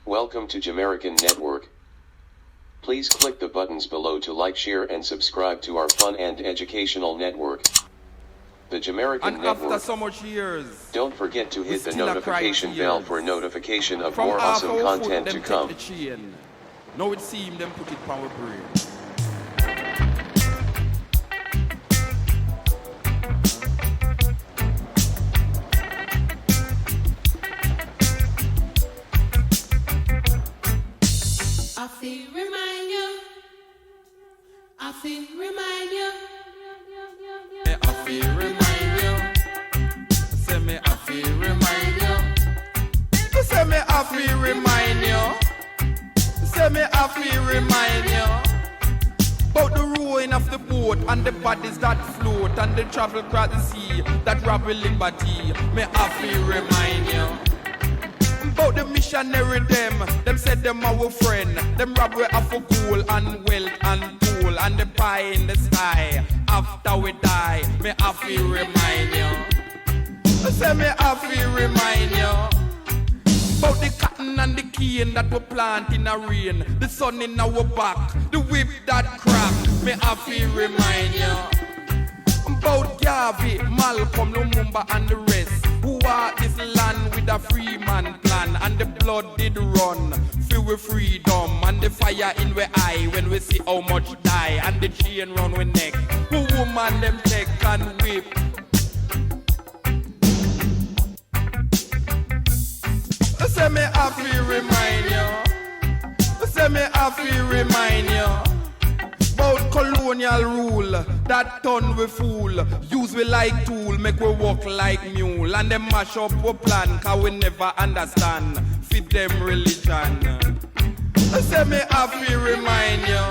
Welcome to JAMERICAN NETWORK. Please click the buttons below to like, share and subscribe to our fun and educational network. The JAMERICAN Network. After so much years, don't forget to hit the notification bell for notification of more awesome content to come. Now it seems them put it power brain. I feel remind you. I feel remind you. I feel remind you. Say me I feel remind you. Say me I feel remind you. Say me I feel remind you. About the ruin of the boat and the bodies that float and the travel across the sea that rob with liberty. Me I feel remind you. About the missionary them said them our friend. Them rob we of gold and wealth and gold and the pie in the sky. After we die, me I feel remind you. Say me I feel remind you. About the cotton and the cane that we plant in a rain. The sun in our back, the whip that crack. Me I feel remind you. About Garvey, Malcolm, Lumumba and the rest. Who are this land with a free man plan. And the blood did run, feel with freedom. And the fire in we eye when we see how much die. And the chain round we neck, who woman them take and whip. Say me I feel remind you. Say me I feel remind you. About colonial rule, that turn we fool. Use we like tool, make we walk like mule. And them mash up we plan, cause we never understand. Fit them religion. Say me I feel remind you.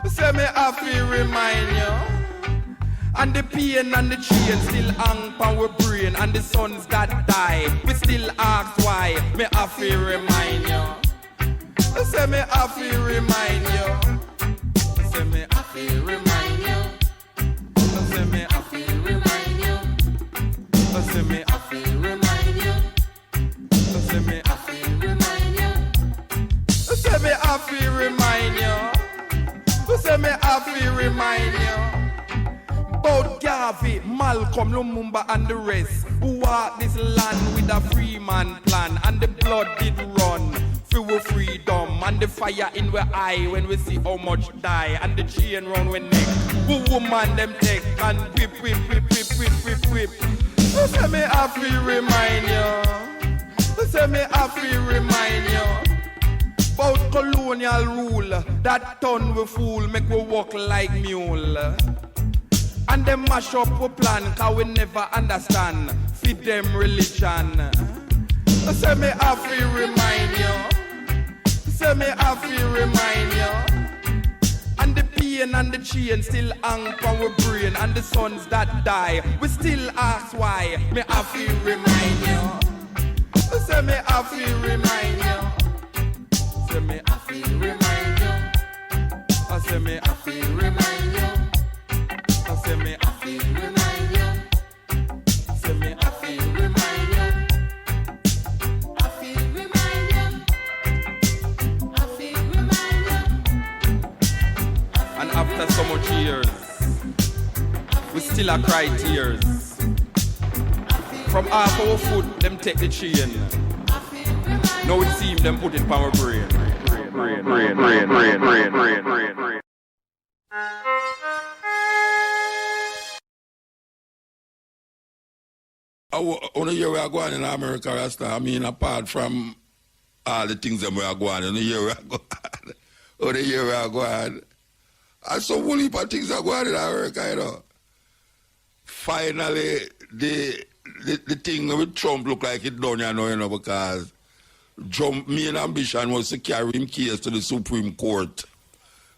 Say me I feel remind you. And the pain and the chain still hang on our brain. And the sons that die, we still ask why. Me I feel remind you. Say me I feel remind you. Say me I feel remind you. Say me I feel remind you. Say me I feel remind you. Say me I feel remind you. Say me I feel remind you. Say me I feel remind you. About Garvey, Malcolm, Lumumba and the rest. Who walk this land with a free man plan. And the blood did run. Feel freedom and the fire in we eye when we see how much die and the chain round we neck. Who woman them take and whip, whip, whip, whip, whip, whip, whip. Say me I feel remind you. Say me I feel remind you. About colonial rule, that turn we fool, make we walk like mule. And them mash up we plan, cause we never understand. Feed them religion. Say me I feel remind you. Say me I feel remind you. And the pain and the chain still hang on our brain. And the sons that die, we still ask why. Me I feel remind you. Say me I feel remind you. Say me I feel remind you. Say me I feel remind you. Say me I feel remind you. Say me I feel remind you. I feel remind you. I feel remind you. And after so much years, we still a cry tears. From half our foot, them take the chain. Now it seems them put it on our brain. I want to hear we are going in America, Rasta. I mean, apart from all the things that we are going in the year we are going. Or the year we are going. And so whole heap of things are going in America, you know. Finally, the thing with Trump look like it done, you know, because Trump, main ambition was to carry him case to the Supreme Court.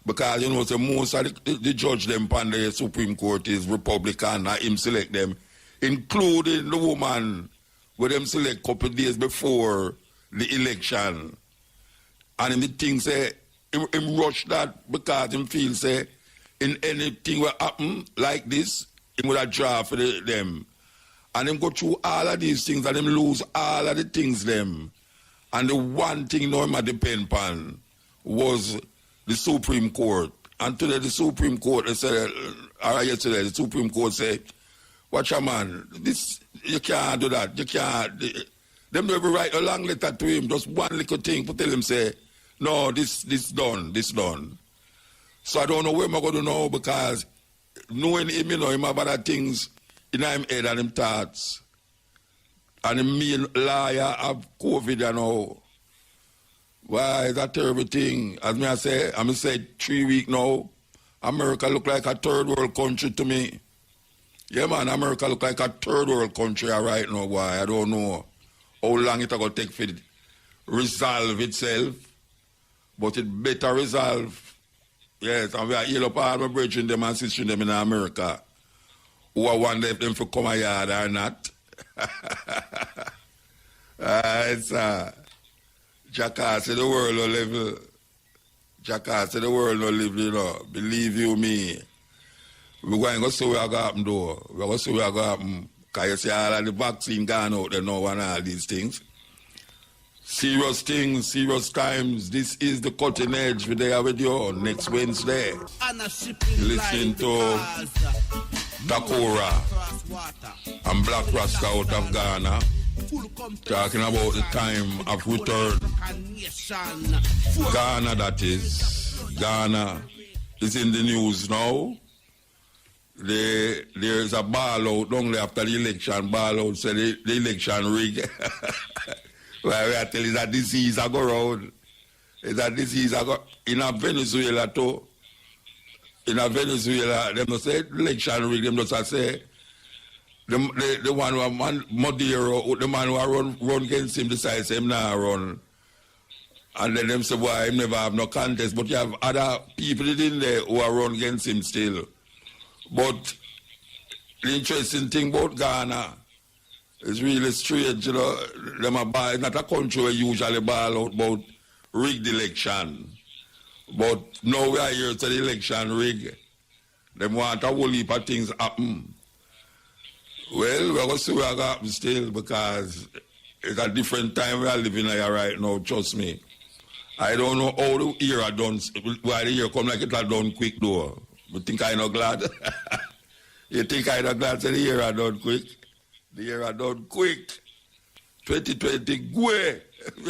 Because, you know, so most of the judge them on the Supreme Court is Republican, and him select them, including the woman where them select a couple of days before the election. And him the thing say, him rush that because him feel say, in anything will happen like this, him would have draw for them. And him go through all of these things and him lose all of the things them. And the one thing no him depend upon was the Supreme Court. And today the Supreme Court, they said, or yesterday, the Supreme Court said, watch a man, this, you can't do that. You can't. Them never write a long letter to him, just one little thing to tell him, say, no, this done. So I don't know where I'm going to know because knowing him, him have other things in him head and him thoughts. And the main liar have COVID and all. Why, it's a terrible thing. As I say 3 weeks now, America look like a third world country to me. Yeah, man, America look like a third world country right now, why? I don't know how long it's going to take for it resolve itself, but it better resolve. Yes, and we are heal up all my brethren them and sisters them in America who are wonder if them for come a yard or not. It's Jackass the world no live. Jackass the world no live, you know. Believe you me. We're going to see what happen though. We're going to see what happen. Because you see all of the vaccine gone out there now and all these things. Serious things, serious times. This is the cutting edge we there with you next Wednesday. Listening to Dakora and Black Rasta out of Ghana. Talking about the time of return. Ghana, that is. Ghana is in the news now. There's a ball out only after the election. Ball out said the election rig. Well, we are telling that disease I go around. It's a disease I go in a Venezuela too. In a Venezuela, them don't say election rig. Them just say the one who Maduro, the man who run against him decides him now run. And then them say, boy, him never have no contest. But you have other people in there who are run against him still. But the interesting thing about Ghana is really strange, you know. Them are it's not a country where usually ball out about rigged election. But now we are here to the election rig. Them want a whole heap of things happen. Well, we're going to see what happens still because it's a different time we are living here right now, trust me. I don't know how the year are done, why the year come like it are done quick though. But think I'm not glad? You think I'm not glad that the year are done quick? The year are done quick. 2020, go away.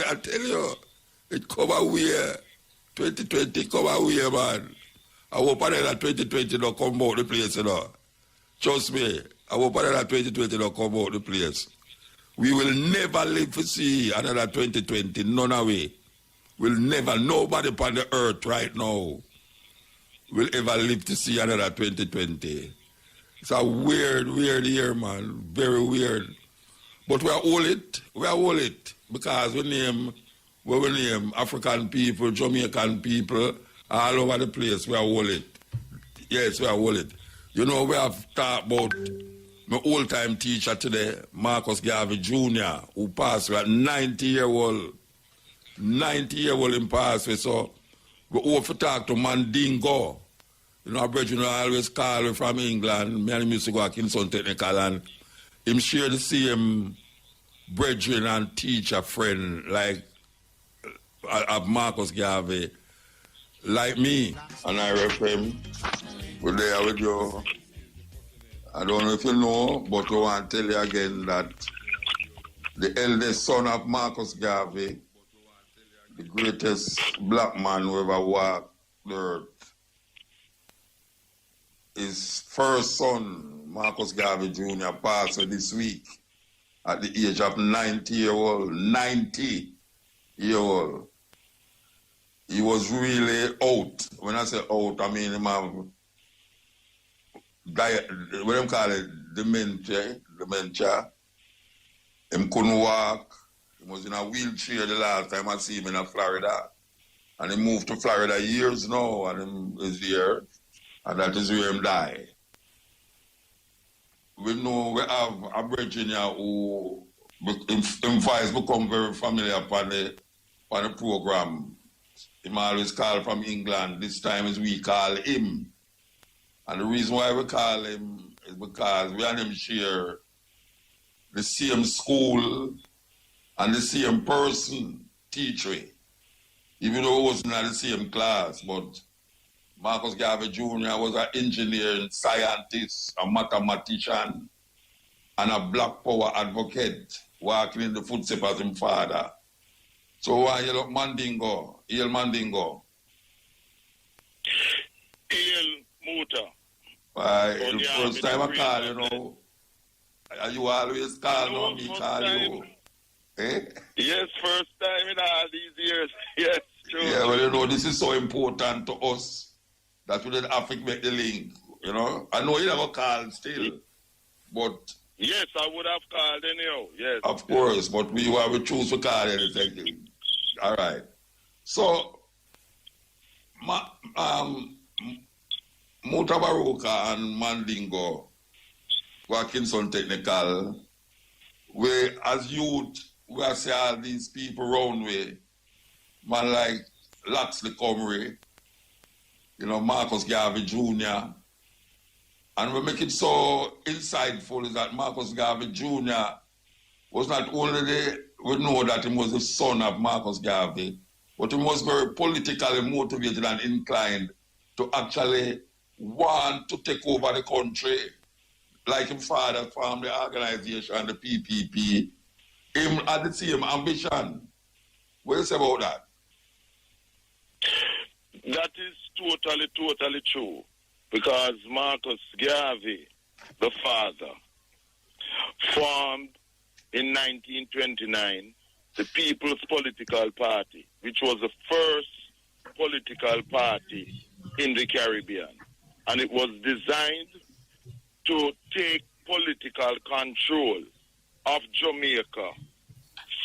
I tell you, it come away. 2020 come away, man. I hope that 2020 don't come out the place, you know. Trust me. I hope that 2020 don't come out the place. We will never live to see another 2020, none away. We'll never, nobody upon the earth right now will ever live to see another 2020. It's a weird year, man. Very weird. But we are all it. Because we name African people, Jamaican people, all over the place. We are all it. Yes, we are all it. You know, we have talked about my old-time teacher today, Garvey Jr., who passed away at 90-year-old. 90-year-old in passed away, so we often talk to Mandingo. You know, our brethren always call me from England. Me and him used to go to Kingston Technical, and him share the same brethren and teacher friend like Marcus Garvey, like me. And I rep him. We're there with you. I don't know if you know, but I want to tell you again that the eldest son of Marcus Garvey, the greatest black man who ever walked the earth, his first son, Marcus Garvey Jr., passed away this week at the age of 90-year-old. 90-year-old. He was really out. When I say out, I mean him have what them call it, dementia. Him couldn't walk. He was in a wheelchair the last time I see him in Florida. And he moved to Florida years now, and he is here. And that is where him died. We know we have a brethren here who him voice become very familiar upon the program. Him always call from England. This time is we call him. And the reason why we call him is because we and him share the same school and the same person. teacher, even though it wasn't in the same class, but Marcus Garvey Jr. was an engineer, scientist, a mathematician, and a black power advocate, walking in the footsteps of his father. So why you look Mandingo? Il Mandingo. Il Muta. Why, the first time I call you know, you always call me, call you. Eh? Yes, first time in all these years. Yes, true. Yeah, well, you know, this is so important to us that we didn't have to make the link, you know. I know you never called still, but... Yes, I would have called anyhow, yes. Of course, but we choose to call anything. All right. So, Mutabaruka and Mandingo, Watkinson Technical, we as youth, we are see all these people around way, man like Laxley Comrie, you know, Marcus Garvey Jr., and we make it so insightful is that Marcus Garvey Jr. was not only we know that he was the son of Marcus Garvey, but he was very politically motivated and inclined to actually want to take over the country, like his father formed the organization, the PPP. Him had the same ambition. What do you say about that? That is totally true. Because Marcus Garvey, the father, formed in 1929 the People's Political Party, which was the first political party in the Caribbean. And it was designed to take political control of Jamaica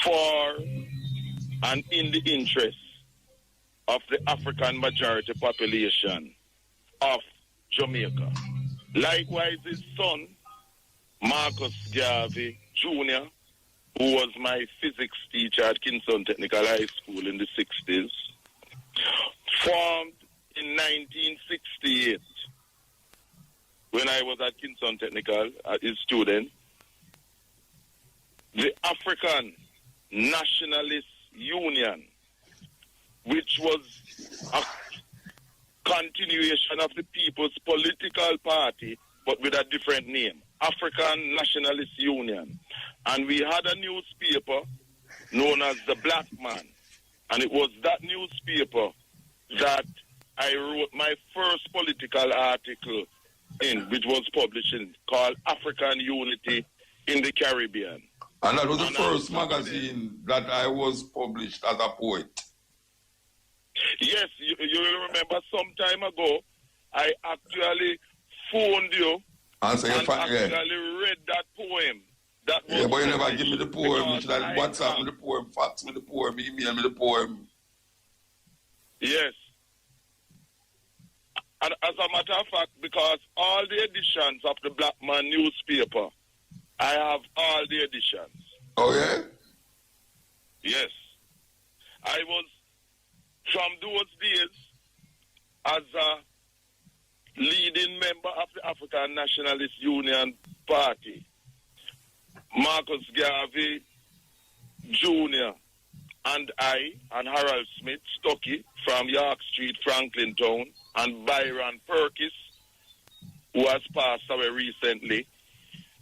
for and in the interest of the African majority population of Jamaica. Likewise, his son, Marcus Garvey Jr., who was my physics teacher at Kingston Technical High School in the 60s, formed in 1968, when I was at Kingston Technical as his student, the African Nationalist Union, which was a continuation of the People's Political Party, but with a different name, African Nationalist Union. And we had a newspaper known as the Black Man. And it was that newspaper that I wrote my first political article in, which was published in, called African Unity in the Caribbean. And that was the first magazine that I was published as a poet. Yes, you will remember some time ago, I actually phoned you and actually read that poem. That was yeah, but you never give me the poem. You should have WhatsApp me the poem, fax me the poem, email me the poem. Yes. And as a matter of fact, because all the editions of the Black Man newspaper, I have all the editions. Oh, yeah? Yes. I was, from those days, as a leading member of the African Nationalist Union Party, Marcus Garvey Jr. and I and Harold Smith, Stocky from York Street, Franklin Town, and Byron Perkis, who has passed away recently,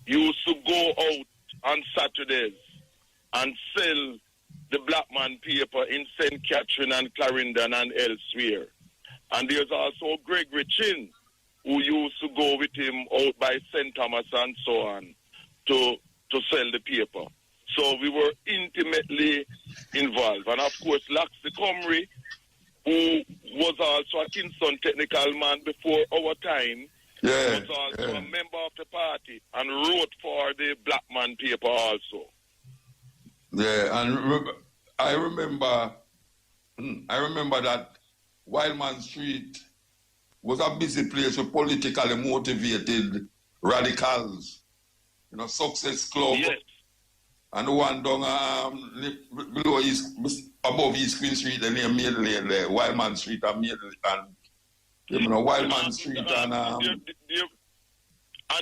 used to go out on Saturdays and sell the Black Man paper in St. Catherine and Clarendon and elsewhere. And there's also Gregory Chin, who used to go with him out by St. Thomas and so on to sell the paper. So we were intimately involved. And of course, Laxley Comrie, who was also a Kingston technical man before our time, was also a member of the party and wrote for the Black Man paper also. Yeah, and I remember that Wildman Street was a busy place for politically motivated radicals. You know, Success Club. Yes. And the one down below above East Queen Street, the name Middle Lane there, Wildman Street and Middle and you know, Wildman Street and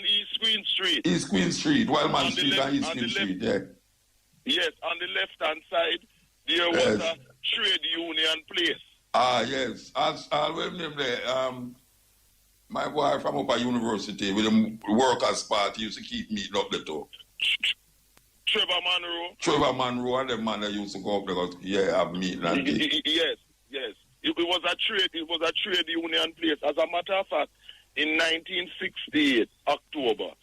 East Queen Street. East Queen Street, Wildman Street and East Queen Street, yeah. Yes, on the left hand side there was a trade union place. Ah, yes. I'll name there. My boy from up at university with the workers' party used to keep meeting up there too. Trevor Monroe and the man that used to go up there, have meeting and yes. It was a trade union place. As a matter of fact, in 1968, October,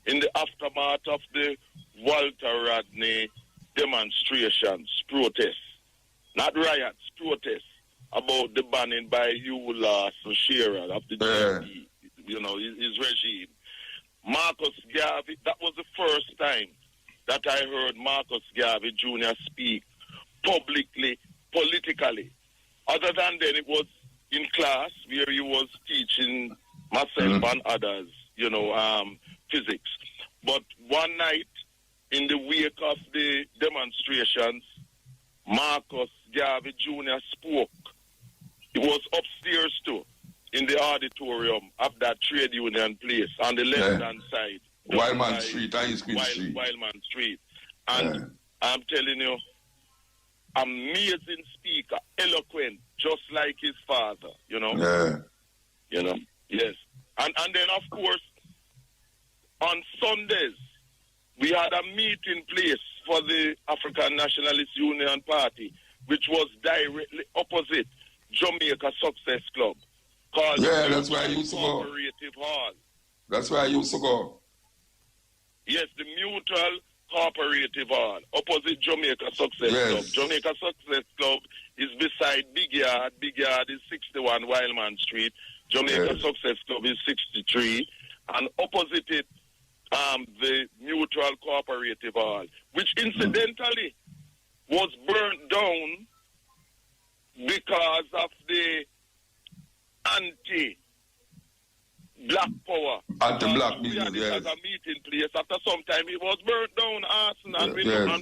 in the aftermath of the Walter Rodney demonstrations, protests, not riots, protests about the banning by Hugh Lawson Shearer of the GP, his regime. Marcus Garvey, that was the first time that I heard Marcus Garvey Jr. speak publicly, politically. Other than then, it was in class where he was teaching myself and others, physics. But one night, in the wake of the demonstrations, Marcus Garvey Jr. spoke. He was upstairs too, in the auditorium of that trade union place on the left-hand side. Wildman Street, High School Street. Wildman Street. And I'm telling you, amazing speaker, eloquent, just like his father, Yes. And then, of course, on Sundays, we had a meeting place for the African Nationalist Union Party, which was directly opposite Jamaica Success Club, called that's where I used to go. Cooperative Hall. That's where I used to go. Yes, the Mutual Cooperative Hall, opposite Jamaica Success Club. Jamaica Success Club is beside Big Yard. Big Yard is 61 Wildman Street. Jamaica Success Club is 63. And opposite it, the Mutual Cooperative Hall, which incidentally was burnt down because of the anti-black power. Anti-black we had it yes. as a meeting place. After some time, it was burnt down, Arson, and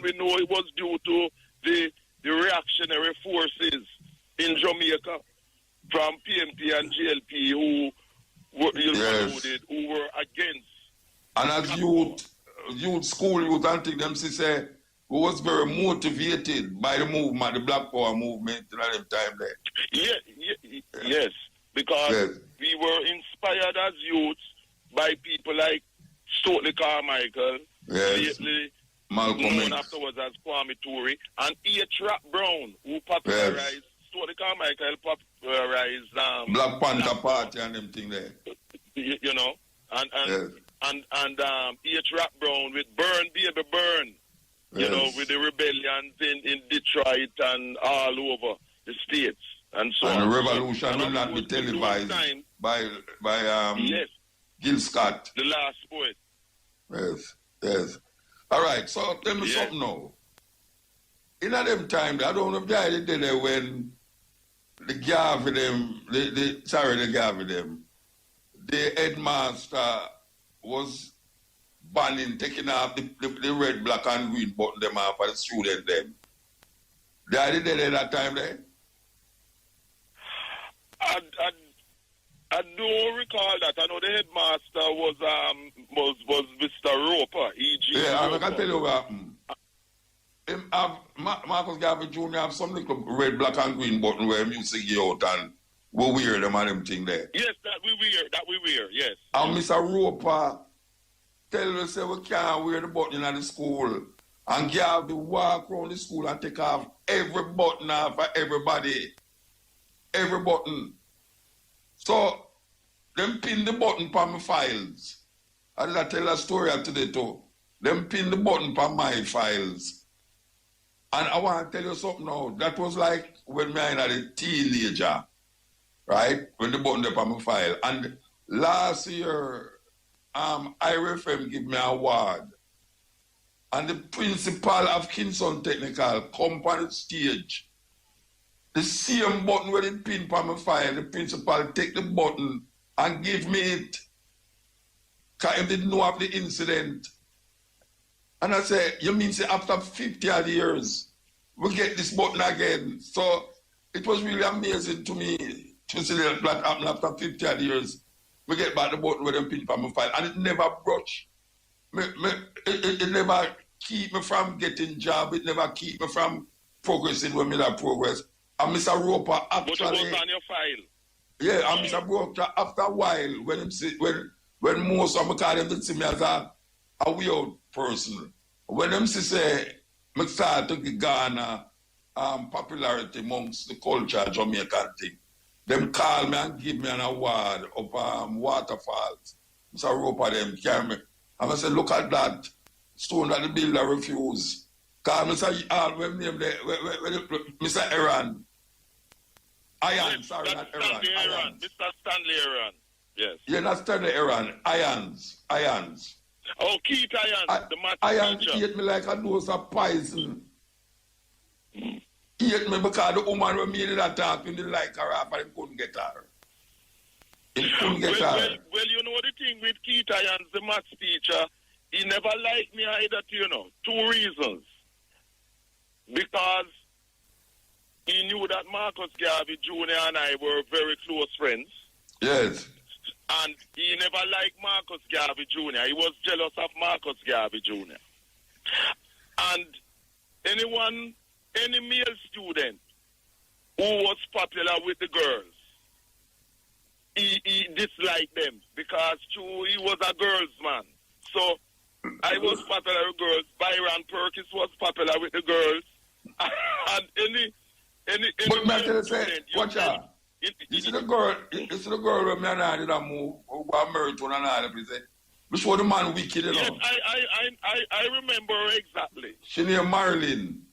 we know it was due to the reactionary forces in Jamaica from PMP and GLP who were against. And as youth school youth and thing them say who was very motivated by the movement, the Black Power movement at the time there. Yes, because we were inspired as youths by people like Stokely Carmichael, lately known afterwards as Kwame Ture, and Trap Brown, who popularized, Stokely Carmichael popularized Black Panther Party and them thing there. And Trap Brown with Burn Baby Burn, with the rebellions in Detroit and all over the states and so on. And the revolution will not be televised by Gil Scott. The last poet. Yes. All right, so tell me something now. In them time, I don't know if they did it when the Garvey them, the headmaster was banning, taking off the red, black, and green button them off for the student them. They did it at that time there? I don't recall that. I know the headmaster was Mr. Roper, E.G. Yeah, Roper. I can tell you what happened. Marcus Garvey Jr. have some little red, black, and green button where music get out and we wear them and them thing there. Yes, that we wear, yes. And Mr. Roper tell us say we can't wear the button in the school. And Garvey walk around the school and take off every button off for everybody. Every button. So, them pin the button for my files. I did tell a story today too. Them pin the button for my files. And I want to tell you something now. That was like when I was a teenager. Right? When the button up on my file. And last year, IRFM gave me an award. And the principal of Kingston Technical come on the stage. The same button where it pin on my file, the principal take the button and give me it. Because he didn't know of the incident. And I say, you mean say after 50 odd years, we get this button again. So it was really amazing to me to see that happened after 50 odd years. We get back the button with them pin on my file. And it never brush. It never keep me from getting job. It never keep me from progressing when me that progress. And Mr. Roper actually... But it was on your file. Yeah, and Mr. Roper, after a while, when most of them call them to see me as a weird person, when them say, I start to garner popularity amongst the culture Jamaican thing, them call me and give me an award of waterfalls. Mr. Roper, them carry me. And I say, look at that stone that the builder refused. Because Mr. Aaron. Irons, sorry, not Aaron. Mr. Stanley Aaron. Yes. Yeah, not Stanley Aaron. Irons. Oh, Keith Irons, the math Irons teacher. ate me like a dose of poison. He ate me because the woman who made that talk, he didn't like her and he couldn't get her. He couldn't get her. Well, you know the thing with Keith Irons, the math teacher, he never liked me either, you know. 2 reasons. Because he knew that Marcus Garvey Jr. and I were very close friends. Yes. And he never liked Marcus Garvey Jr. He was jealous of Marcus Garvey Jr. And any male student who was popular with the girls, he disliked them because he was a girls' man. So I was popular with girls. Byron Perkins was popular with the girls. And any But male man, say, student, watch out. You see the girl when me and I did a move, who got married to another place. Which was the man wicked, you know? Yes, I remember exactly. She named Marilyn.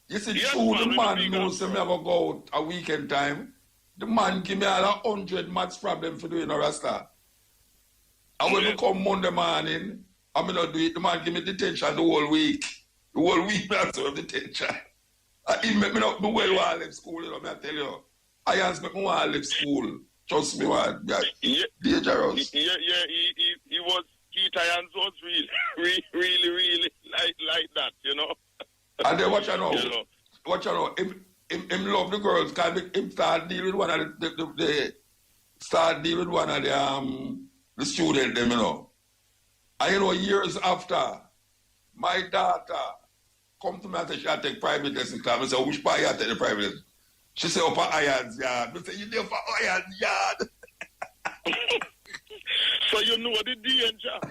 You see, Yes, true, man, the we man big knows up, me ever go out a weekend time. The man give me all 100 maths problem for doing a rasta. And when we come Monday morning, I'm not do it, the man give me detention the whole week. The whole week, that's all detention. He make me not do well while I left school, you know, I tell you. I asked me while I left school. Trust me, man. Yeah, dangerous. He was, Keith Irons was really like that, you know. And then what you know? You know. What you know? Him love the girls because him start deal with one of the student them, you know. And you know, years after, my daughter come to me and say she had to take private lesson class. I say, which part you have to take the private lesson? She say, up at Irons Yard. I say, you there for Irons Yard? So you know the danger. I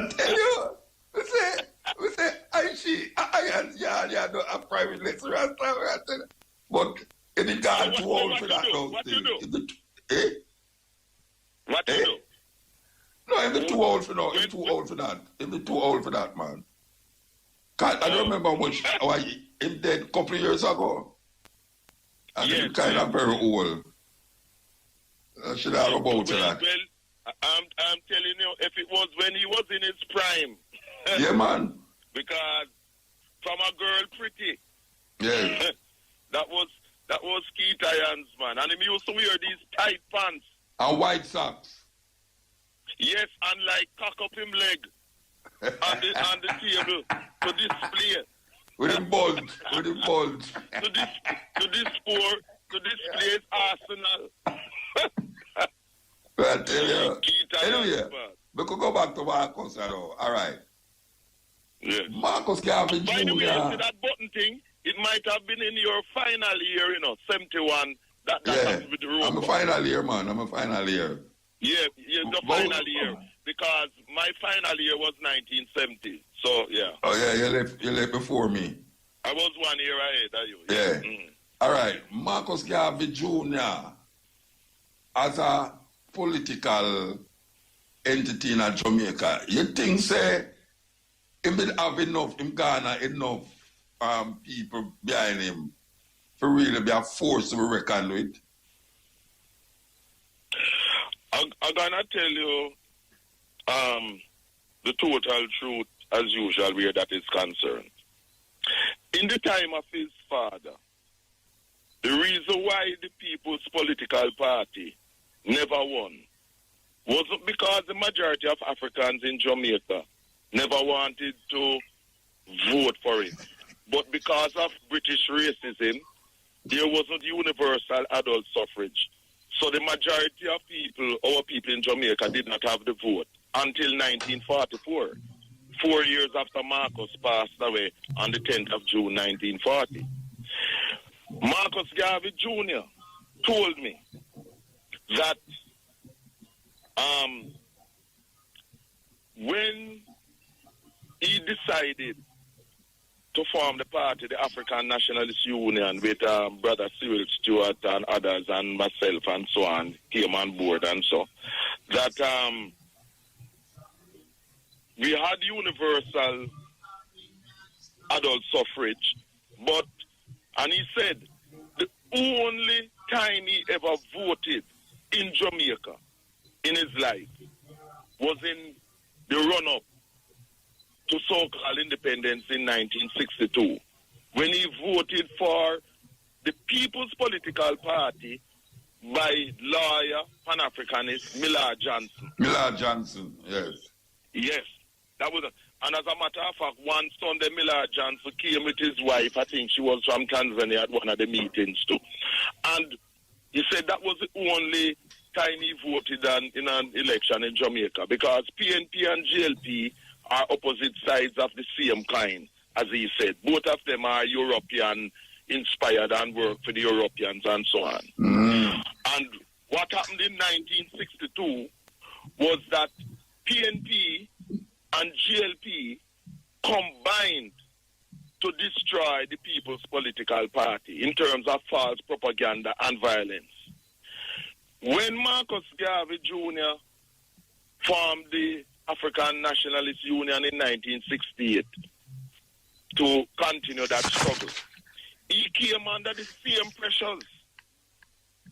tell you. We say, Irons Yard, you don't have private lesson. But if it got too old for that now. What you do? Eh? What you do? No, if it's too old for that. If too old for that, man. I don't remember much how him dead a couple of years ago. And he's kind of very old. I should have about that. Well, I'm telling you, if it was when he was in his prime. Yeah, man. Because from a girl pretty. Yeah. that was Keith Irons, man. And he used to wear these tight pants. And white socks. Yes, and like cock up him leg on the table to display. With him bulge. to display his arsenal. I tell you. Keith Irons, Anyway, man. we could go back to Marcus, you know. All right. Yes. Marcus Garvey Jr. By the way, you see that button thing? It might have been in your final year, you know, 71. That has with the I'm a final year, man. I'm a final year. Yeah, the final year. Because my final year was 1970. So, yeah. Oh, yeah, you left before me. I was 1 year ahead of you. Yeah. Mm. All right. Marcus Garvey Jr. as a political entity in Jamaica, you think, say, him have enough, him garner enough people behind him for really be a force to be reckoned with? I'm gonna tell you the total truth as usual where that is concerned. In the time of his father, the reason why the People's Political Party never won wasn't because the majority of Africans in Jamaica never wanted to vote for it, but because of British racism, there wasn't universal adult suffrage. So the majority of people, our people in Jamaica, did not have the vote until 1944, 4 years after Marcus passed away on the 10th of June 1940. Marcus Garvey Jr. told me that when he decided to form the party, the African Nationalist Union, with Brother Cyril Stewart and others and myself and so on, came on board and so, that we had universal adult suffrage, and he said, the only time he ever voted in Jamaica in his life was in the run-up to so-called independence in 1962, when he voted for the People's Political Party by lawyer, Pan-Africanist Millard Johnson. Millard Johnson, yes. Yes, that was and as a matter of fact, one Sunday Millard Johnson came with his wife, I think she was from Tanzania, at one of the meetings too. And he said that was the only time he voted in an election in Jamaica, because PNP and GLP are opposite sides of the same kind, as he said. Both of them are European-inspired and work for the Europeans and so on. And what happened in 1962 was that PNP and GLP combined to destroy the People's Political Party in terms of false propaganda and violence. When Marcus Garvey Jr. formed the African Nationalist Union in 1968 to continue that struggle, he came under the same pressures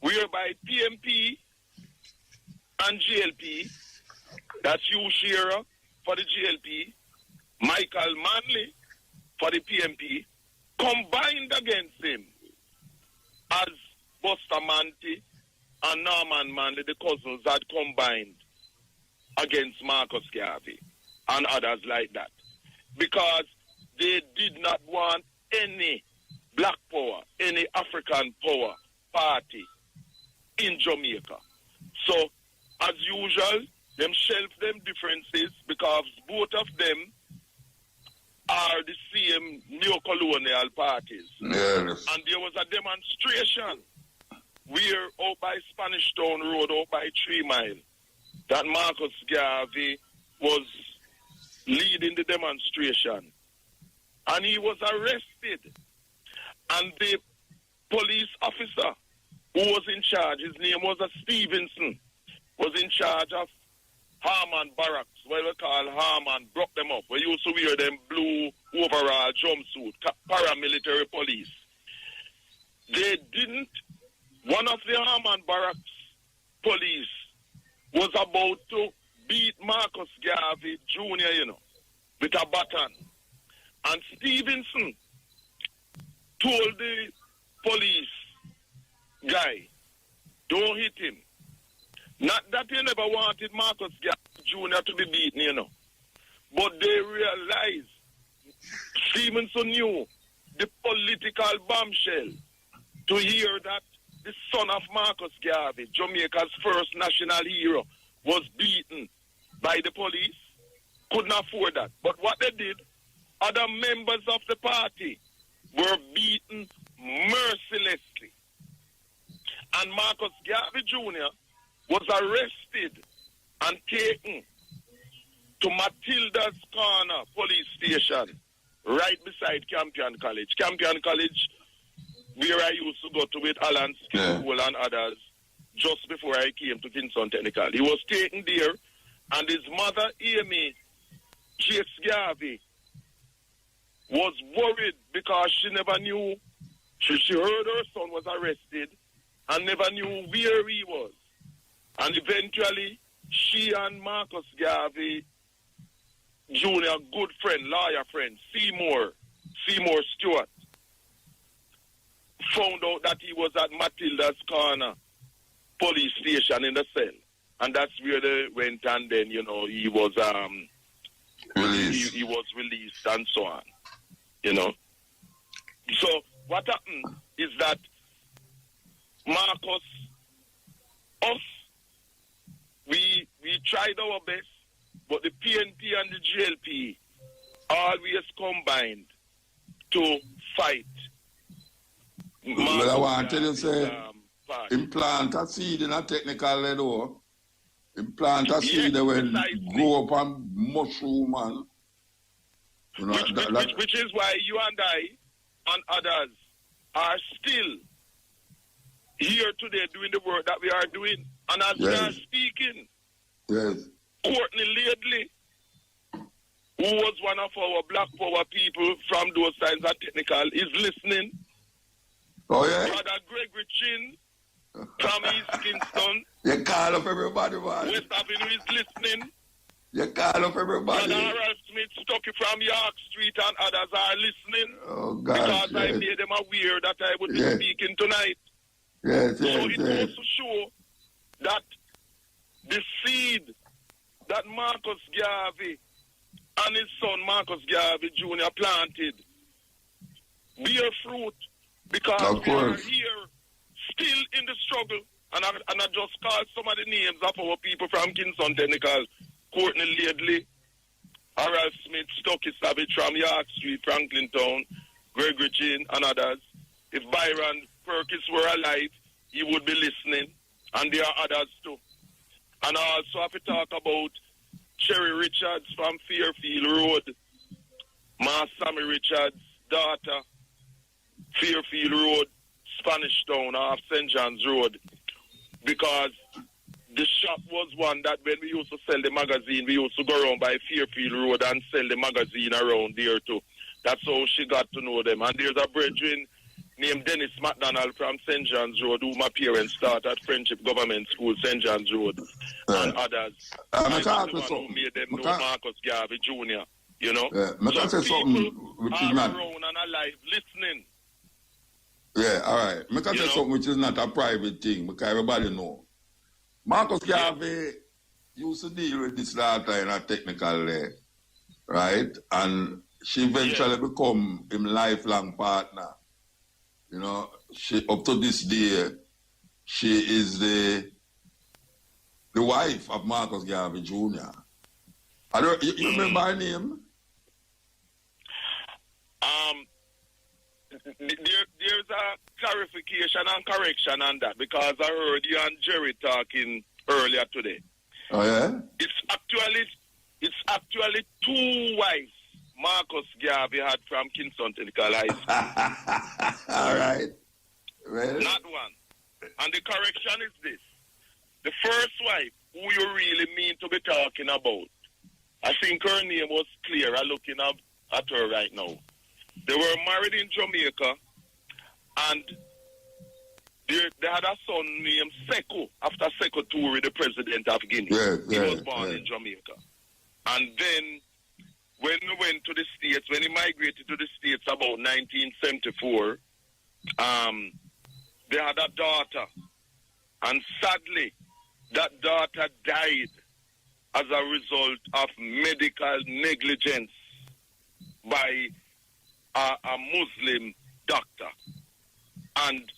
whereby PMP and GLP, that's Hugh Shearer for the GLP, Michael Manley for the PMP, combined against him as Bustamante and Norman Manley, the cousins, had combined against Marcus Garvey and others like that, because they did not want any black power, any African power party in Jamaica. So, as usual, them shelf them differences because both of them are the same neo-colonial parties. Yes. And there was a demonstration where out by Spanish Town Road, out by 3 Mile, that Marcus Garvey was leading the demonstration. And he was arrested. And the police officer who was in charge, his name was Stevenson, was in charge of Harman Barracks, what we call Harman, broke them up. We used to wear them blue overall jumpsuit, paramilitary police. They didn't, one of the Harman Barracks police was about to beat Marcus Garvey Jr., with a baton. And Stevenson told the police guy, don't hit him. Not that he never wanted Marcus Garvey Jr. to be beaten, but they realized Stevenson knew the political bombshell to hear that the son of Marcus Garvey, Jamaica's first national hero, was beaten by the police. Couldn't afford that. But what they did, other members of the party were beaten mercilessly. And Marcus Garvey Jr. was arrested and taken to Matilda's Corner police station right beside Campion College. Campion College, where I used to go to with Alan School and others just before I came to Kingston Technical. He was taken there, and his mother, Amy Chase Garvey, was worried because she never knew. She heard her son was arrested and never knew where he was. And eventually, she and Marcus Garvey Jr., good friend, lawyer friend, Seymour Stewart, found out that he was at Matilda's Corner police station in the cell. And that's where they went, and then, he was released. He was released and so on. So what happened is that Marcus, us, we tried our best, but the PNP and the GLP always combined to fight Well, I want to tell you, Garvey's, say, party. implant a seed in a technical level. Implant a Yes, seed that will precisely. grow up on mushroom, man. You know, Which is why you and I and others are still here today doing the work that we are doing. And as we are speaking, yes. Courtney Ladley, who was one of our Black Power people from those sides of technical, is listening. Oh, yeah? Brother Gregory Chin from East Kingston, You call up everybody, man. West Avenue is listening. You call up everybody. Brother Harold Smith, Stucky from York Street, and others are listening. Oh, God. Because I made them aware that I would be speaking tonight. Yes, So yes, it yes. goes to show that the seed that Marcus Garvey and his son Marcus Garvey Jr. planted bear fruit, because we are here still in the struggle. And I just called some of the names of our people from Kingston Technical: Courtney Ladley, Harold Smith, Stucky Savage from York Street, Franklin Town, Gregory Chin, and others. If Byron Perkins were alive, he would be listening, and there are others too. And I also have to talk about Cherry Richards from Fairfield Road, Ma Sammy Richards' daughter, Fairfield Road, Spanish Town, off St. John's Road, because the shop was one that when we used to sell the magazine, we used to go around by Fairfield Road and sell the magazine around there too. That's how she got to know them. And there's a brethren named Dennis McDonald from St. John's Road, who my parents taught at Friendship Government School, St. John's Road, and others. I was the one who made them know Marcus Garvey Jr., you know? So people are around and alive listening. Yeah, all right. I can say something which is not a private thing, because everybody know. Marcus Garvey used to deal with this daughter in a technical way, right? And she eventually become him lifelong partner. You know, she up to this day, she is the wife of Marcus Garvey Jr. You remember her name? There's a clarification and correction on that, because I heard you and Jerry talking earlier today. Oh yeah? It's actually two wives Marcus Garvey had from Kingston Technical High School. All right. Well. Not one. And the correction is this. The first wife, who you really mean to be talking about, I think her name was clear. I'm looking up at her right now. They were married in Jamaica, and they had a son named Sekou, after Sekou Toure, the president of Guinea. He was born in Jamaica. And then, when he went to the States, when he migrated to the States about 1974, they had a daughter. And sadly, that daughter died as a result of medical negligence by a Muslim doctor. And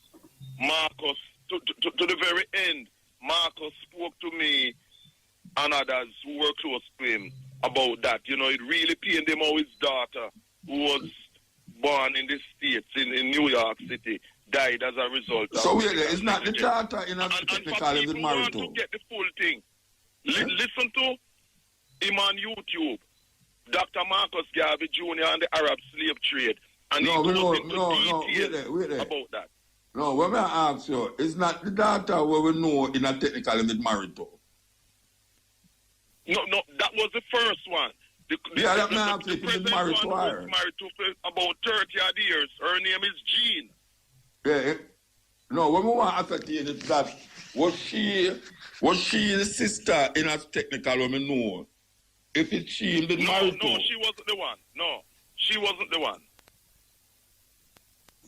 Marcus, to the very end, Marcus spoke to me and others who were close to him about that. You know, it really pained him how his daughter, who was born in the States, in New York City, died as a result of... So wait, it's not the daughter in a technical is married to? To get the full thing, listen to him on YouTube, Dr. Marcus Garvey Jr. and the Arab slave trade. And he goes into details about that. No, when I ask you, it's not the daughter where we know in a technical is married to? No, that was the first one. The present married one was married to for about 30 odd years. Her name is Jean. Yeah. No, when we want to ascertain is that was she the sister in a technical when we know? If it's she been married to? No, she wasn't the one. No, she wasn't the one.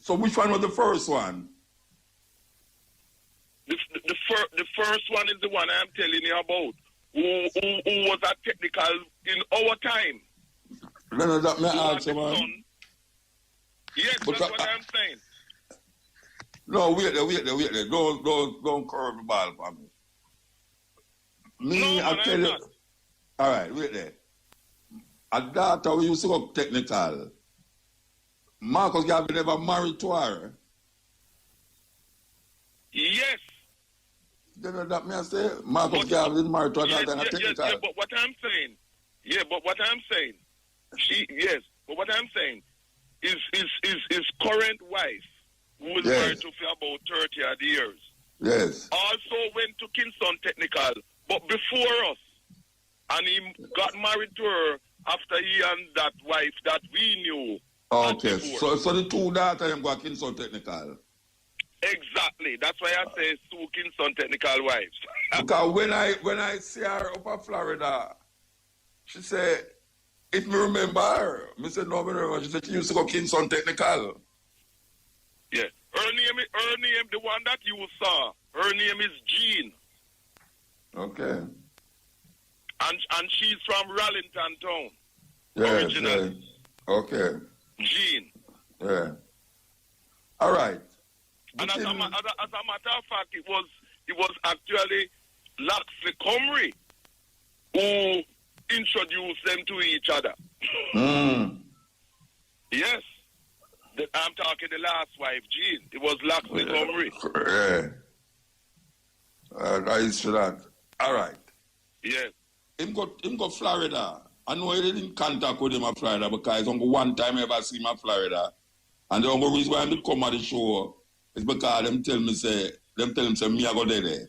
So which one was the first one? The first one is the one I'm telling you about. Who was a technical in our time. No, that may answer, man. Yes, but that's what I'm saying. No, wait there. Don't curve the ball for me. I'll tell you. All right, wait there. A daughter we used to go technical. Marcus Garvey never married to her. Yes. Then that me I say, Marcus Garvey is married to another technical. Yeah, but what I'm saying, but what I'm saying is his current wife, who was married to for about 30 odd years, yes, also went to Kingston Technical, but before us, and he got married to her after he and that wife that we knew. Okay, so the two daughters go to Kingston Technical. Exactly. That's why I say two Kingston Technical wives. Because when I see her up in Florida, she said, if me remember her, I said, no, I remember. She said she used to go Kingston Technical. Yeah. Her name, the one that you saw, her name is Jean. Okay. And she's from Rallington Town. Yes, originally. yes. Okay. Jean. Yeah. All right. And as a matter of fact, it was actually Laxley Comrie who introduced them to each other. Yes. I'm talking the last wife, Jean. It was Laxley Comrie. Yeah. I see that. All right. Yes. Him go Florida. I know he didn't contact with him at Florida because it's only one time I ever see him at Florida. And the only reason why I come at the show is because them tell him say me I go there.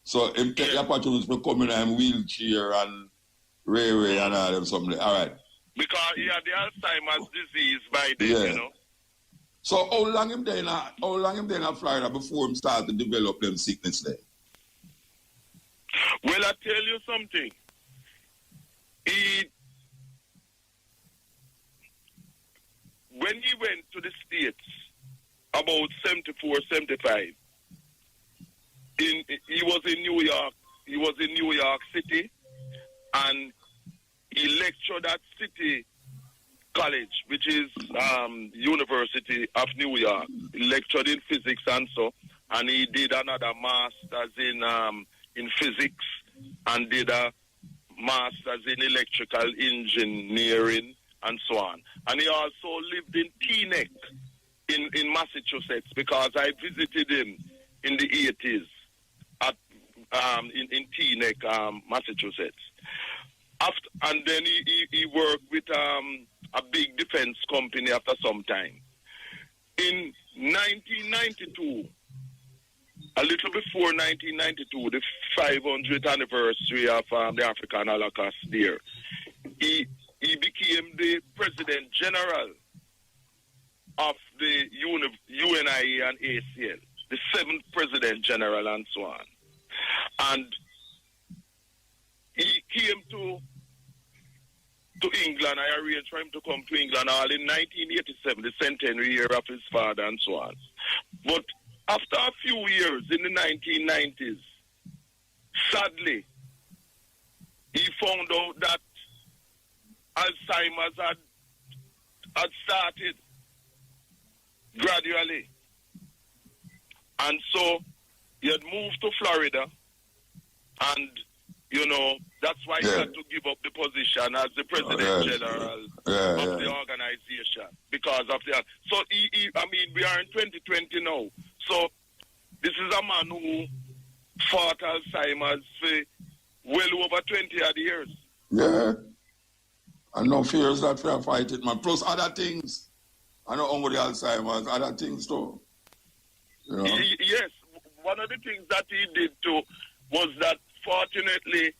So him take the opportunity to come in and wheelchair and Ray and all them something. All right. Because he had the Alzheimer's disease by then, you know. So how long him there in Florida before him start to develop them sickness there? Well, I tell you something. When he went to the States about 74, 75, he was in New York. He was in New York City, and he lectured at City College, which is University of New York. He lectured in physics and so, and he did another master's in physics and did a master's in electrical engineering and so on. And he also lived in Teaneck in Massachusetts, because I visited him in the 80s at in Teaneck, Massachusetts. And then he worked with a big defense company after some time. In 1992, a little before 1992, the 500th anniversary of the African Holocaust there, he became the President General of the UNIA and ACL, the 7th President General and so on. And he came to England. I arranged for him to come to England all in 1987, the centenary year of his father and so on. But after a few years in the 1990s, sadly, he found out that Alzheimer's had started gradually. And so he had moved to Florida, and, you know, that's why he had to give up the position as the President General of the organization because of that. So, we are in 2020 now. So, this is a man who fought Alzheimer's for well over 20 odd years. Yeah. And no fears that we are fighting, man. Plus other things. I know only the Alzheimer's, other things too. You know? Yes. One of the things that he did too was that, fortunately,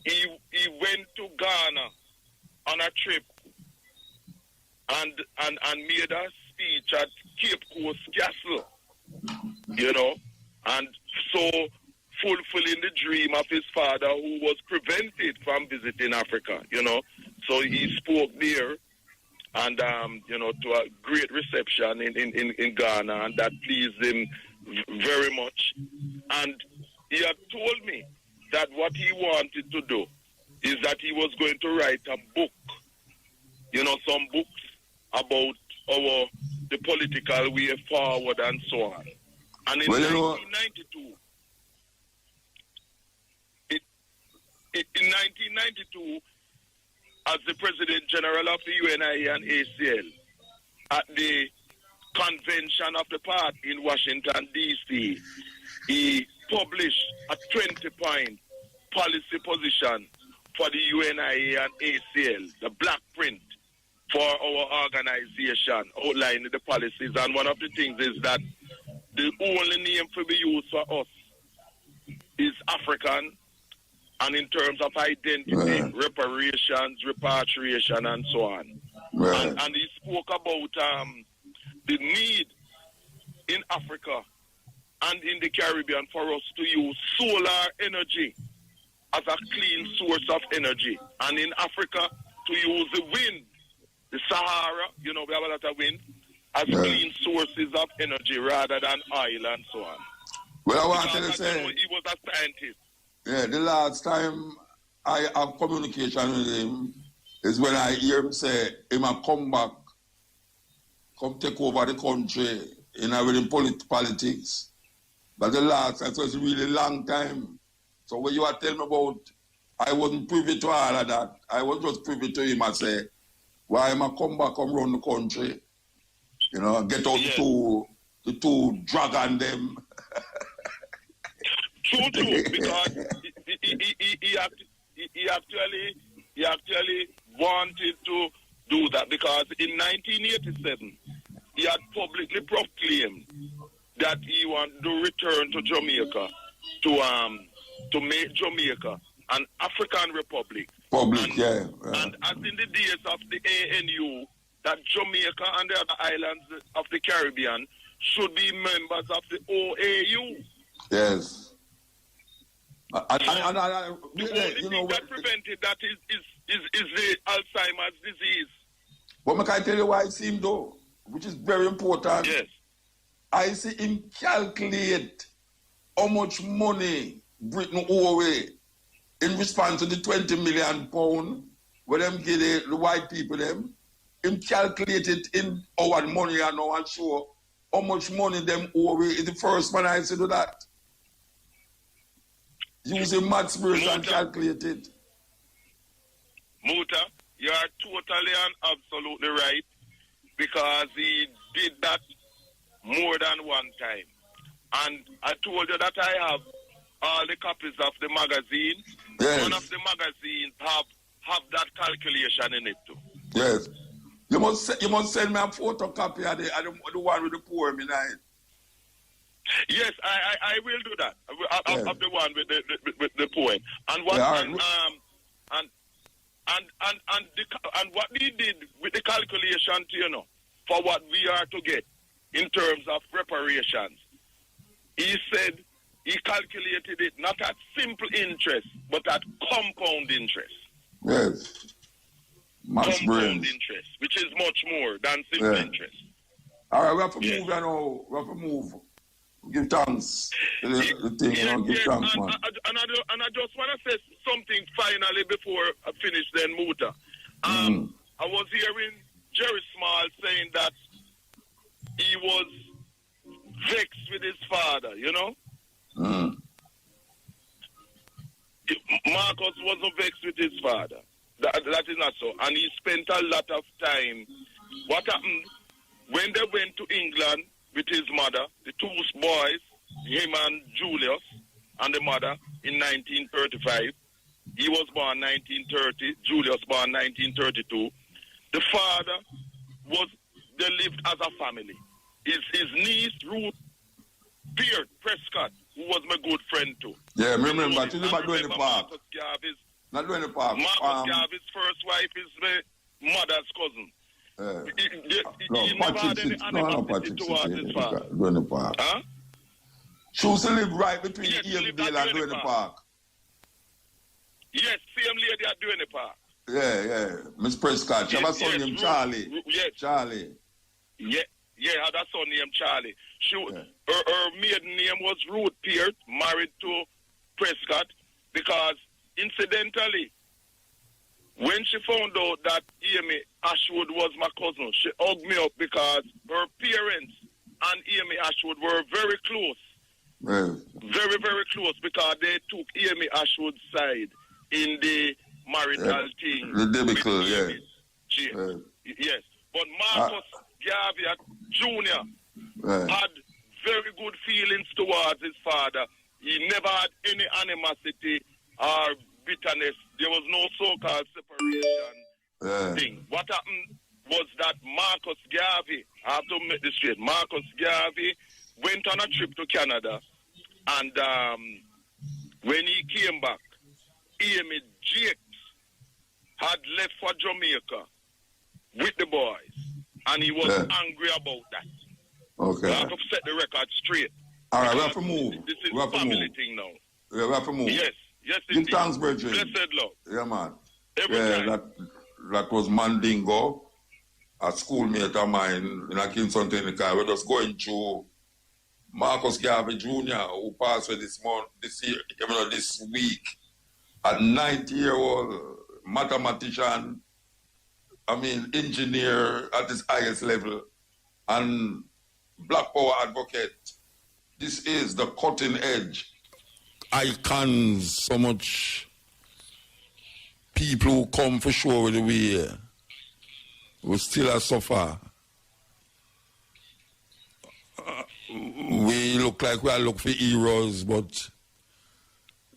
he went to Ghana on a trip and made a speech at Cape Coast Castle, you know, and so fulfilling the dream of his father, who was prevented from visiting Africa, you know. So he spoke there, and, you know, to a great reception in Ghana, and that pleased him very much. And he had told me that what he wanted to do is that he was going to write a book, you know, some books about the political way forward and so on. And in 1992, in 1992, as the President General of the UNIA and ACL, at the convention of the party in Washington, D.C., he published a 20-point policy position for the UNIA and ACL, the black print for our organization, outlining the policies. And one of the things is that the only name to be used for us is African, and in terms of identity, reparations, repatriation, and so on. And he spoke about the need in Africa and in the Caribbean for us to use solar energy as a clean source of energy. And in Africa, to use the wind, the Sahara, you know, we have a lot of wind, as clean sources of energy rather than oil and so on. Well, I wanted to say, he was a scientist. Yeah, the last time I have communication with him is when I hear him say he might come back, come take over the country within politics. But the last time, so it's a really long time. So when you are telling me about, I wasn't privy to all of that. I was just privy to him and say, why am I come back, come run the country? You know, get out the two dragon them. True, because he actually wanted to do that, because in 1987 he had publicly proclaimed that he wanted to return to Jamaica to make Jamaica an African republic. And as in the days of the ANU, that Jamaica and the other islands of the Caribbean should be members of the OAU. Yes. The only thing that prevented that is the Alzheimer's disease. But I tell you why I see him though, which is very important. Yes. I see him calculate how much money Britain owe away in response to the £20 million where them give the white people them. Him calculate it in our money and now and show how much money them owe away. Is the first man I see do that. Using maths brains and calculate it. Muta, you are totally and absolutely right, because he did that more than one time. And I told you that I have all the copies of the magazine. Yes. One of the magazines have that calculation in it too. Yes. You must send me a photocopy of the one with the poem in it. Yes, I will do that. Of the one with the poem. And what and what he did with the calculation, you know, for what we are to get in terms of reparations. He said he calculated it not at simple interest, but at compound interest. Yes. Compound interest, which is much more than simple interest. All right, we have to move now. We have to move. Give thanks. Give thanks, man. And I just want to say something finally before I finish then, Muta. I was hearing Jerry Small saying that he was vexed with his father, you know? Marcus wasn't vexed with his father. That is not so. And he spent a lot of time. What happened when they went to England with his mother, the two boys, him and Julius, and the mother, in 1935. He was born 1930, Julius born 1932. The father they lived as a family. His niece, Ruth Beard Prescott, who was my good friend too. Yeah, remember, she's not doing the park. Not doing the park. Marcus Garvey's first wife is my mother's cousin. He never had any animosity towards his father. Doing the park. Huh? She used to live right between Eamdale and doing the park. Yes, same lady at doing the park. Yeah. Miss Prescott. She have a son named Charlie. Yes. Charlie. Yeah, had a son named Charlie. Her maiden name was Ruth Peart, married to Prescott, because incidentally, when she found out that Amy Ashwood was my cousin, she hugged me up because her parents and Amy Ashwood were very close. Very, very close, because they took Amy Ashwood's side in the marital thing. The debacle, Yes. But Garvey Jr. had very good feelings towards his father. He never had any animosity or bitterness. There was no so-called separation thing. What happened was that Marcus Garvey, I have to make this straight, Marcus Garvey went on a trip to Canada, and when he came back, Amy Jakes had left for Jamaica with the boys, and he was angry about that. Okay. We have to set the record straight. All right, we have to move. This is a family thing now. Yeah, we have to move. Yes, Give indeed. thanks, Bridget. Blessed Lord. Yeah, man. Every time. That was Mandingo, a schoolmate of mine in a Kingston Technical. We're just going through Marcus Garvey Jr., who passed away this week, a 90-year-old mathematician, engineer at his highest level, and Black Power advocate. This is the cutting edge. Icons, so much people who come for sure with the way we still suffer. We look like we are looking for heroes, but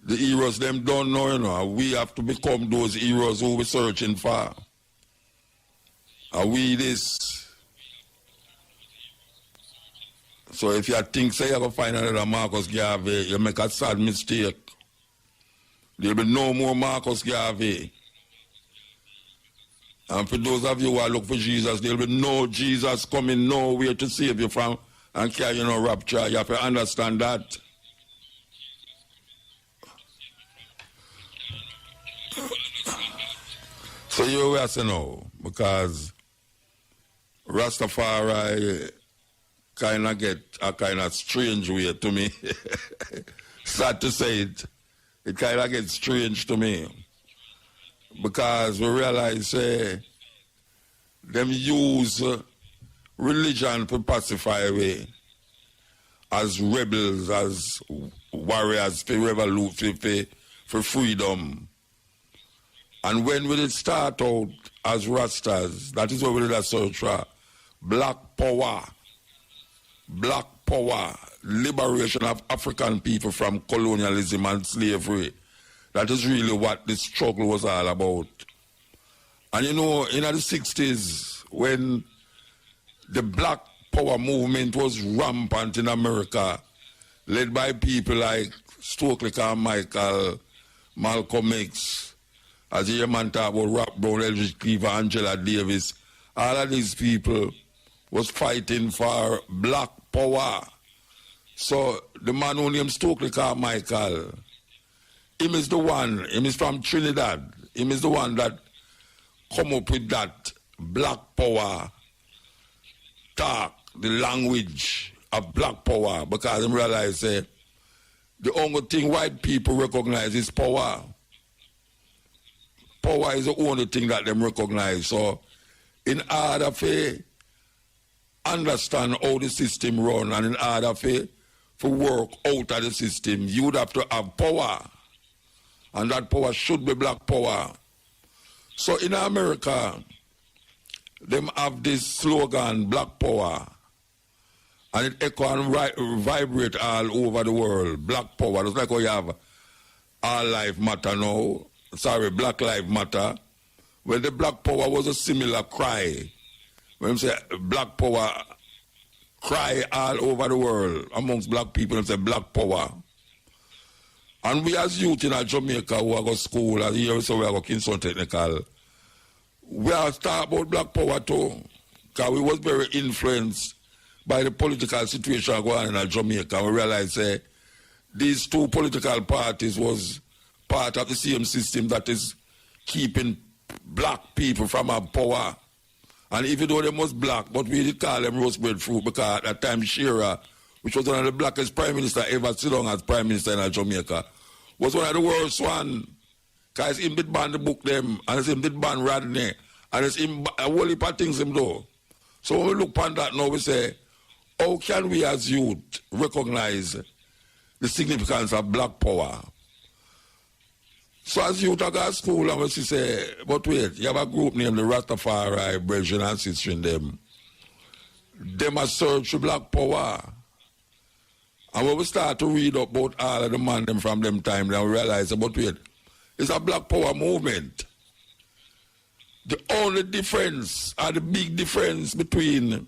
the heroes them don't know, We have to become those heroes who we're searching for. Are we this? So if you think say you're going to find another Marcus Garvey, you make a sad mistake. There'll be no more Marcus Garvey. And for those of you who are looking for Jesus, there'll be no Jesus coming nowhere to save you from and carry you no rapture. You have to understand that. So you have to know, because Rastafari kind of get a kind of strange way to me. Sad to say it. It kind of gets strange to me. Because we realize them use religion to pacify away as rebels, as warriors for revolution, for freedom. And when we did start out as Rastas, that is what we did a search for. Black power, liberation of African people from colonialism and slavery. That is really what the struggle was all about. And in the 60s, when the Black Power movement was rampant in America, led by people like Stokely Carmichael, Malcolm X, as you man talk about Rap Brown, Eldridge Cleaver, Angela Davis, all of these people was fighting for Black Power. So the man who named Stokely Carmichael, him is from Trinidad. Him is the one that come up with that Black Power talk, the language of Black Power, because he realized the only thing white people recognize is power. Power is the only thing that them recognize. So in order to understand how the system run and in order for work out of the system, you would have to have power. And that power should be Black Power. So in America, them have this slogan, Black Power. And it echo and vibrate all over the world. Black Power. It's like how you have All Life Matter now. Black Lives Matter. Well, the Black Power was a similar cry. When you say Black Power, cry all over the world amongst black people, and say Black Power. And we as youth in Jamaica who are go school, and here so we are go Kingston Technical, we are talking about Black Power too. Because we was very influenced by the political situation going on in Jamaica. We realized these two political parties was part of the same system that is keeping black people from our power. And even though they was black, but we did call them roast-bread fruit, because at that time Shearer, which was one of the blackest prime minister ever sit down as prime minister in Jamaica, was one of the worst one. Because him did ban the book them, and him did ban Rodney, and it's him a whole heap of things him do. So when we look upon that now, we say, how can we as youth recognize the significance of Black Power? So as youth I go to school, and we say, but wait, you have a group named the Rastafari, Brethren and Sisters in them. them a search for black power. And when we start to read about all of the man them from them time, then we realize about wait, it's a black power movement. The only difference, or the big difference between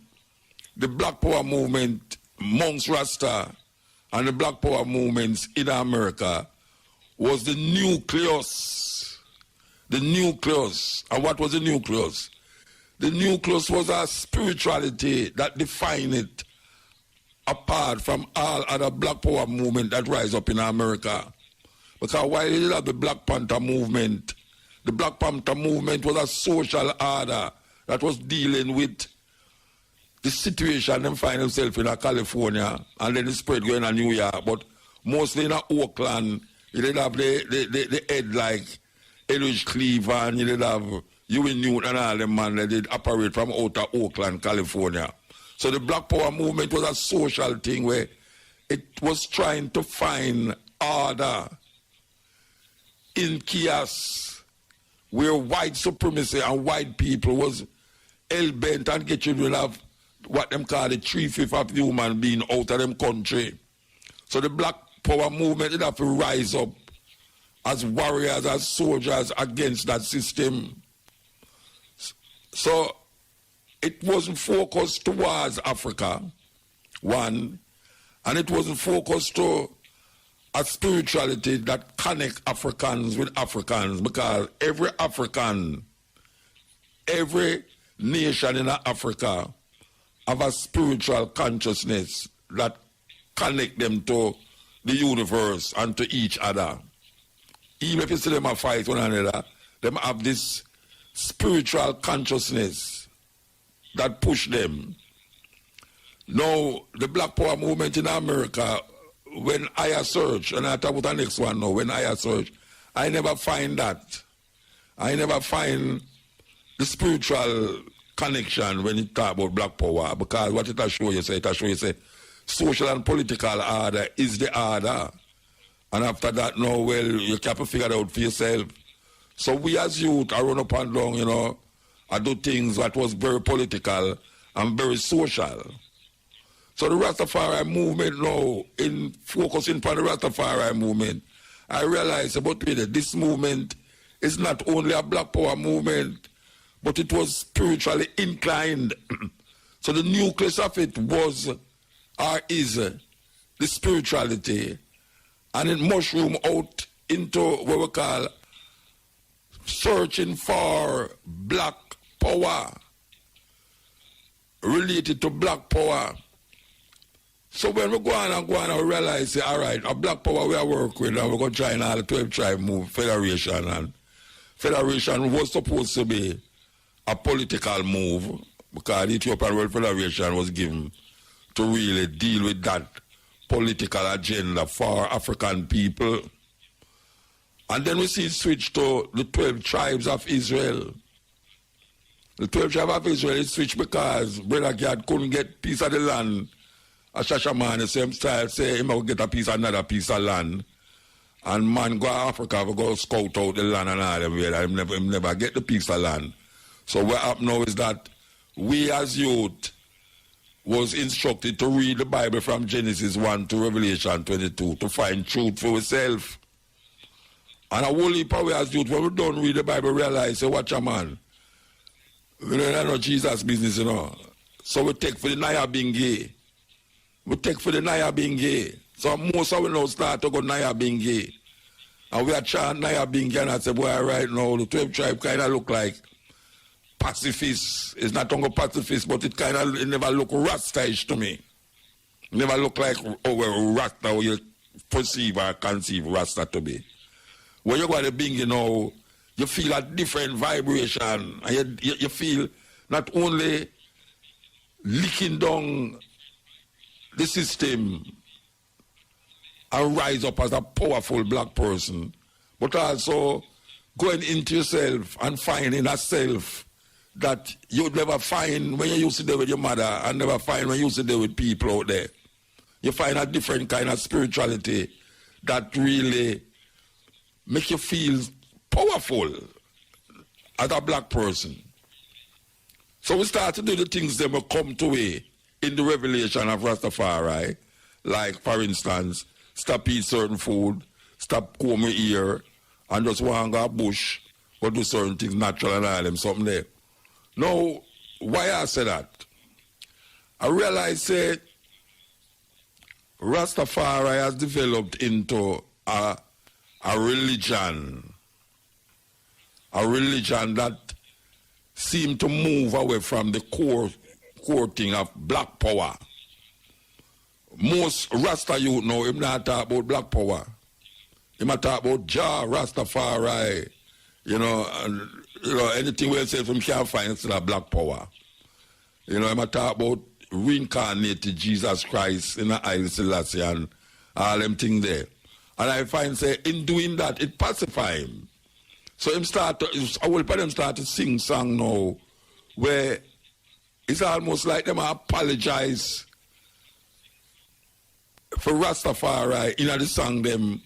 the black power movement amongst Rasta and the black power movements in America was the nucleus. The nucleus. And what was the nucleus? The nucleus was a spirituality that defined it apart from all other black power movement that rise up in America. Because while you have the Black Panther movement, the Black Panther movement was a social order that was dealing with the situation them find themselves in California, and then it spread going to New York, but mostly in Oakland. You did have the head like Elridge Cleaver, and you did have Huey Newton and all them man that did operate from out of Oakland, California. So the Black Power movement was a social thing where it was trying to find order in chaos, where white supremacy and white people was hell-bent and get rid of what them call the 3/5 of human being out of them country. So the Black Power movement did have to rise up as warriors, as soldiers against that system. So it wasn't focused towards Africa, one, and it wasn't focused to a spirituality that connect Africans with Africans, because every African, every nation in Africa have a spiritual consciousness that connect them to the universe and to each other. Even if you see them a fight one another, them have this spiritual consciousness that push them. Now, the Black Power movement in America, when I search, and I talk about the next one now, when I search, I never find that. I never find the spiritual connection when you talk about Black Power, because what it show you say social and political order is the order. And after that, no, well, you have to figure it out for yourself. So we as youth, I run up and down, you know, I do things that was very political and very social. So the Rastafari movement now, in focusing on the Rastafari movement, I realized about this movement is not only a Black Power movement, but it was spiritually inclined. So the nucleus of it was, or is, the spirituality, and it mushroom out into what we call searching for Black Power, related to Black Power. So when we go on and we realize, say, all right, a Black Power we are working with, and we're going to join all the 12 tribe move, Federation, and Federation was supposed to be a political move, because the Ethiopian World Federation was given to really deal with that political agenda for African people. And then we see it switch to the 12 tribes of Israel. The 12 tribes of Israel is switched because Brother Gad couldn't get piece of the land. A Shashaman, the same style, say he will get a piece of another piece of land. And man go to Africa, we go scout out the land and all them, he never get the piece of land. So what happened now is that we as youth was instructed to read the Bible from Genesis 1 to Revelation 22 to find truth for ourselves. And a whole heap of we as youth, when we don't read the Bible, realize, say, watch a man, we don't know Jesus business, you know. So we take for the Naya being gay. We take for the Naya being gay. So most of we now start to go Naya being gay. And we are chant Naya being gay, and I say, boy, right now, the 12 tribe kind of look like pacifists. It's not only pacifist, but it never look Rasta-ish to me. It never look like Rasta, or you perceive or conceive Rasta to be. When you go to Bing, you know, you feel a different vibration. And you feel not only licking down the system and rise up as a powerful black person, but also going into yourself and finding a self that you never find when you used to deal with your mother and never find when you used to deal with people out there. You find a different kind of spirituality that really make you feel powerful as a black person. So we start to do the things that will come to way in the revelation of Rastafari, like, for instance, stop eat certain food, stop comb your ear, and just want to go bush, or do certain things natural and all them, something there. Now, why I say that? I realize, say, Rastafari has developed into a religion that seemed to move away from the core thing of black power. Most Rasta youth know him not talk about black power. He might talk about Jah, Rastafari, and anything we say from can't find instead of black power. He might talk about reincarnated Jesus Christ in the Haile Selassie and all them things there. And I find, say, in doing that, it pacify him. So him start to sing song now, where it's almost like them apologize for Rastafari in the song them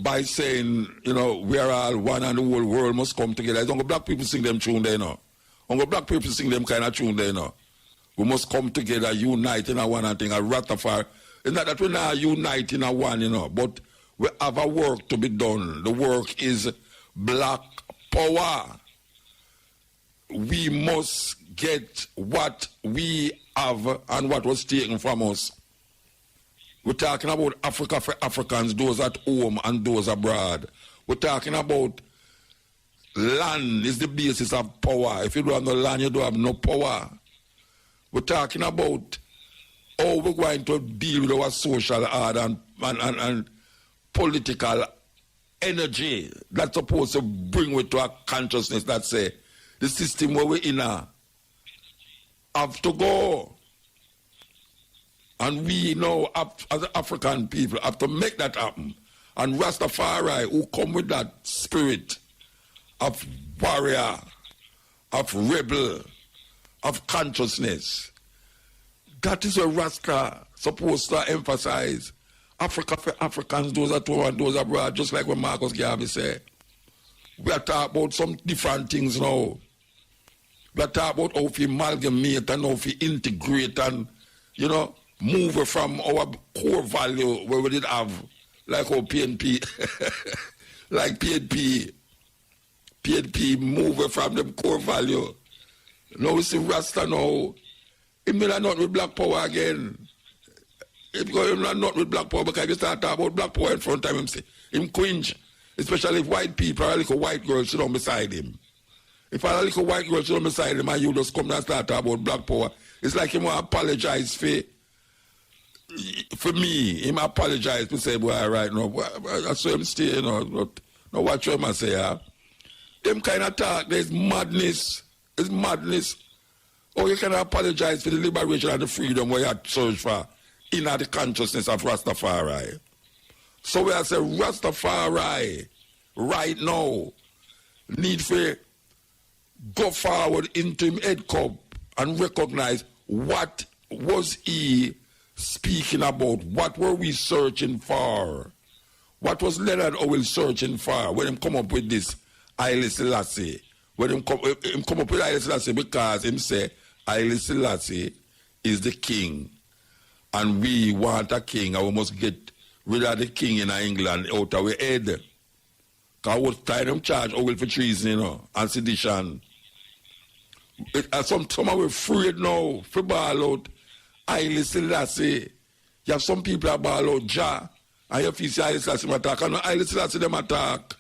by saying, we are all one and the whole world must come together. It's only black people sing them tune there now. Only black people sing them kind of tune there now. We must come together, unite in a one and thing, a Rastafari. It's not that we're not uniting a one, but we have a work to be done. The work is black power. We must get what we have and what was taken from us. We're talking about Africa for Africans, those at home and those abroad. We're talking about land is the basis of power. If you don't have no land, you don't have no power. We're talking about how we're going to deal with our social order and political energy that's supposed to bring with to our consciousness that say the system where we're in have to go. And we know, as African people, have to make that happen. And Rastafari, who come with that spirit of warrior, of rebel, of consciousness, that is what Rasta supposed to emphasize. Africa for Africans, those at home and those abroad, just like what Marcus Garvey said. We are talking about some different things now. We are talking about how we amalgamate and how we integrate and, move from our core value where we did have, like our PNP, like PNP move from them core value. Now we see Rasta now, he may not with black power again. Because him not with black power, because if you start talking about black power in front of him, say, him cringe. Especially if white people or a little white girl sit down beside him. If a little white girl sit down beside him and you just come and start talking about black power, it's like him want to apologize for me. Him apologize to say, boy, right now, I saw him stay, Now watch what I say, them kind of talk, there's madness. It's madness. Oh, you can apologize for the liberation and the freedom where you had search for in the consciousness of Rastafari. So we have said Rastafari right now need to go forward into him head cup and recognize what was he speaking about, what were we searching for, what was Leonard Howell searching for when he come up with this Haile Selassie. When him come up with Haile Selassie because him say Haile Selassie is the king and we want a king and we must get rid of the king in England out of our head. Because I was tired of charge Howell for treason, and sedition. Some are afraid now for ball out Haile Selassie. You have some people that ball out Jah and you feel Haile Selassie attack. And Haile Selassie them attack.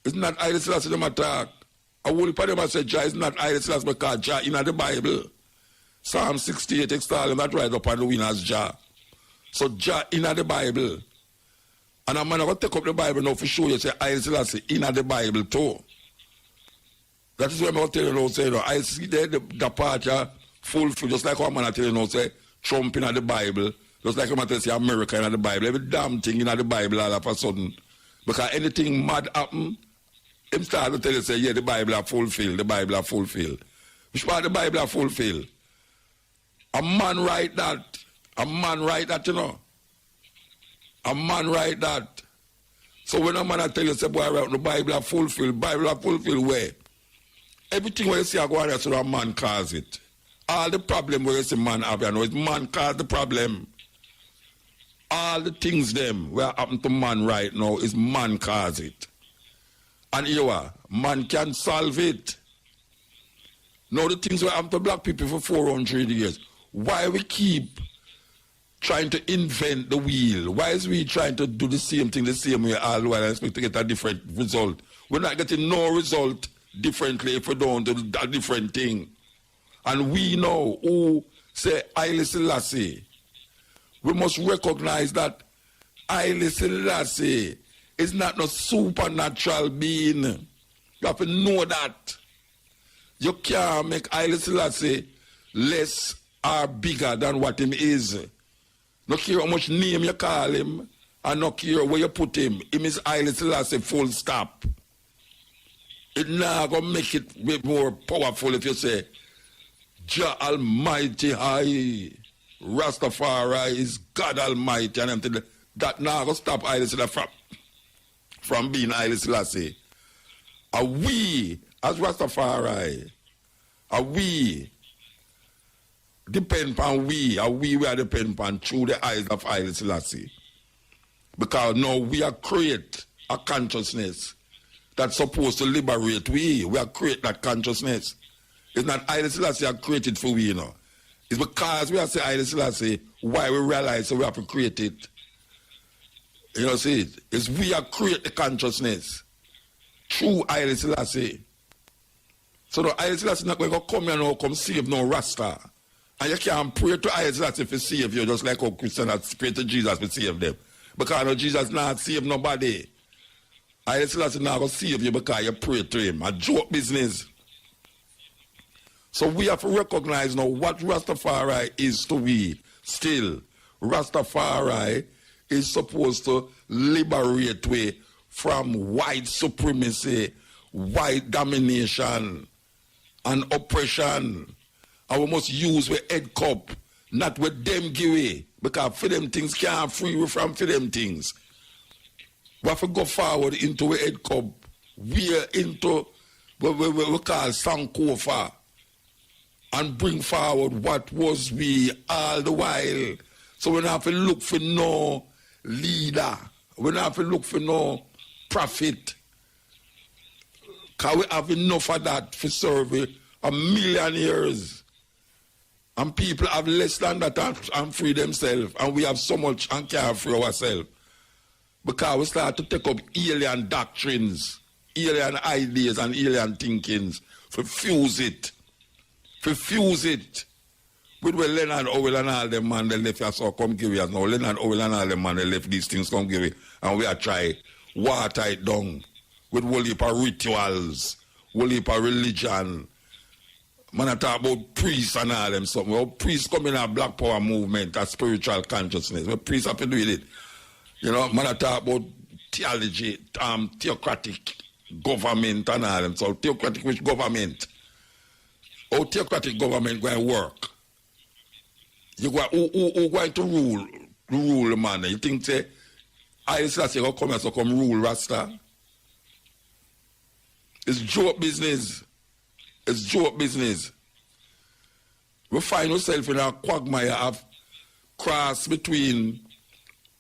It's not Haile Selassie them attack. I will put them and say Jah is not Haile Selassie because Jah in the Bible. Psalm 68 extol him that right up on the win as Jah. So Jah in the Bible. And I'm going to take up the Bible now for sure you say Haile Selassie in the Bible too. That is what I'm going to tell you now, say, I see the part fulfill, just like what I'm going to tell you now, say, Trump in the Bible, just like I'm going to say America in the Bible, every damn thing in the Bible all of a sudden. Because anything mad happen, him start to tell you, say, yeah, the Bible are fulfilled, the Bible are fulfilled. Which part the Bible are fulfilled? A man write that. A man write that, A man write that. So when a man tell you, say, boy, the Bible are fulfilled where? Everything what you see I go on, that's what a man calls it. All the problem where you see man have, you know, is man cause the problem. All the things them where happen to man right now is man cause it. And you are, man can solve it. Now the things where happen to black people for 400 years, why we keep trying to invent the wheel? Why is we trying to do the same thing the same way all the while and expect to get a different result? We're not getting no result differently if we don't do a different thing. And we know who say Haile Selassie. We must recognize that Haile Selassie is not no supernatural being. You have to know that. You can't make Haile Selassie less or bigger than what him is. No care how much name you call him, and no care where you put him. Him is Haile Selassie, full stop. It now gonna make it a bit more powerful if you say, Jah Almighty High, Rastafari is God Almighty, and everything. That now gonna stop Haile Selassie from being Haile Selassie. Are we, as Rastafari, are we depend upon we are depend upon through the eyes of Haile Selassie. Because now we are create a consciousness that's supposed to liberate we. We are create that consciousness. It's not Haile Selassie are created for we, you know. It's because we are saying Haile Selassie why we realize so we have to create it. You know, see it? It's we are create the consciousness through Haile Selassie. So the Haile Selassie not going to come here now, come save no Rasta. And you can't pray to Haile Selassie to save you, just like how Christians pray to Jesus to save them. Because no, Jesus not save nobody. Haile Selassie not going to save you because you pray to him. A joke business. So we have to recognize now what Rastafari is to we. Still, Rastafari is supposed to liberate we from white supremacy, white domination, and oppression. And we must use with head cup, not with them give away. Because for them things can't free we from for them things. We have to go forward into a head cup. We are into what we call Sankofa. And bring forward what was we all the while. So we don't have to look for no leader. We don't have to look for no prophet. Because we have enough of that for serve 1,000,000 years. And people have less than that and free themselves. And we have so much and can't free ourselves. Because we start to take up alien doctrines, alien ideas and alien thinkings. To fuse it. With Leonard Howell and all them man, they left us all come give us now. Leonard Howell and all them man, they left these things come give it. And we are try water it down with whole heap of rituals, whole heap of religion. Man, I talk about priests and all them something. Well, priests come in a Black Power movement, a spiritual consciousness. Well, priests have to do with it. You know, man, I talk about theology, theocratic government and all them. So theocratic which government? How theocratic government going to work? You go, who going to rule the man? You think say Haile Selassie will come here to come rule Rasta? It's joke business. It's joke business. We find ourselves in a quagmire of cross between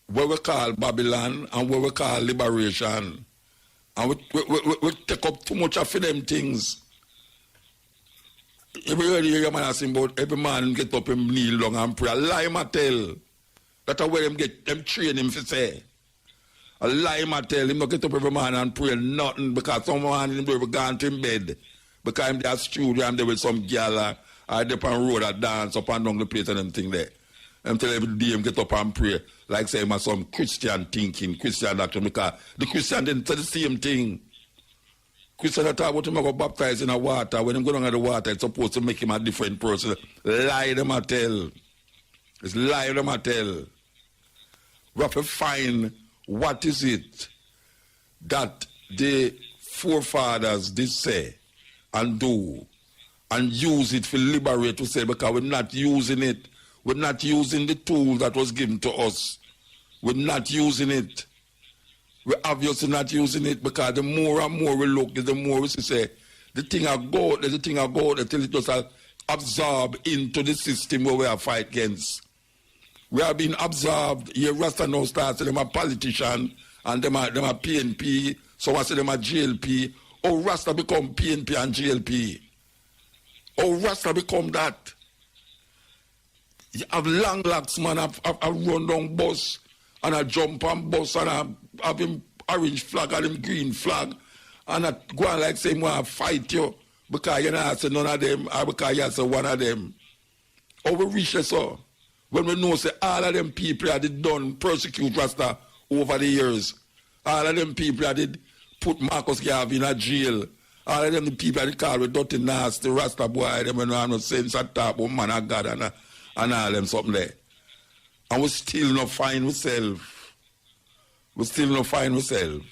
what we call Babylon and what we call liberation. And we take up too much of them things. Every year, man, I sing about every man get up and kneel down and pray. A lie, I tell. That's where them get them train him to say. A lie, I tell him not get up every man and pray nothing because some man in the gone to him bed. Because I'm there studio, I'm there with some girl or they on road and dance up and down the place and them thing there. I'm telling every day him get up and pray. Like say him some Christian thinking, Christian doctrine, because the Christian didn't say the same thing. Christian talk about him go baptize in the water. When him go down in the water, it's supposed to make him a different person. Lie them I tell. It's lie them I tell. We have to find what is it that the forefathers did say and do and use it for liberate to say, because we're not using it. We're not using the tool that was given to us. We're not using it. We're obviously not using it because the more and more we look, the more we say, the thing I go, until it just absorbed into the system where we are fight against. We have been absorbed. Here, Rasta now starts, them a politician, and them a PNP, so I say them a GLP. Oh, Rasta become PNP and GLP. Oh, Rasta become that. You have long locks, man, I run down bus, and I jump on bus, and I have him orange flag and him green flag, and I go on like say, I fight you, because you know, say none of them, or because you say one of them. Oh, we reach this, so. When we know, say, all of them people that did done persecute Rasta over the years. All of them people that did put Marcus Garvey in a jail. All of them the people that call with dirty nasty Rasta boy, them and have no sense at top, oh man of God, and all them something there. And we still not find ourselves. We still not find ourselves.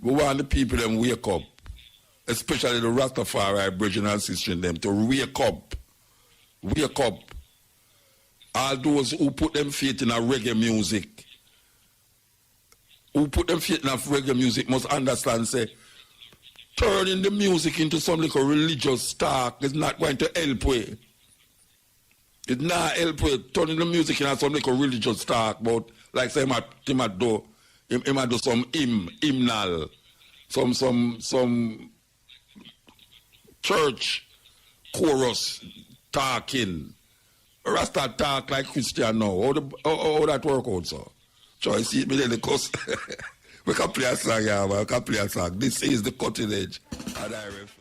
We want the people them wake up, especially the Rastafari brethren and sisters them, to wake up. Wake up. All those who put them faith in a reggae music, must understand, say, turning the music into some like a religious talk is not going to help with. It's not help with turning the music into some like a religious talk, but like say, he might do some hymnal, some church chorus talking. Rasta talk like Christian now. How that work out, so? So I see it, me the course. We can play a song, yeah, man. We can play a song. This is the cutting edge. And I refer.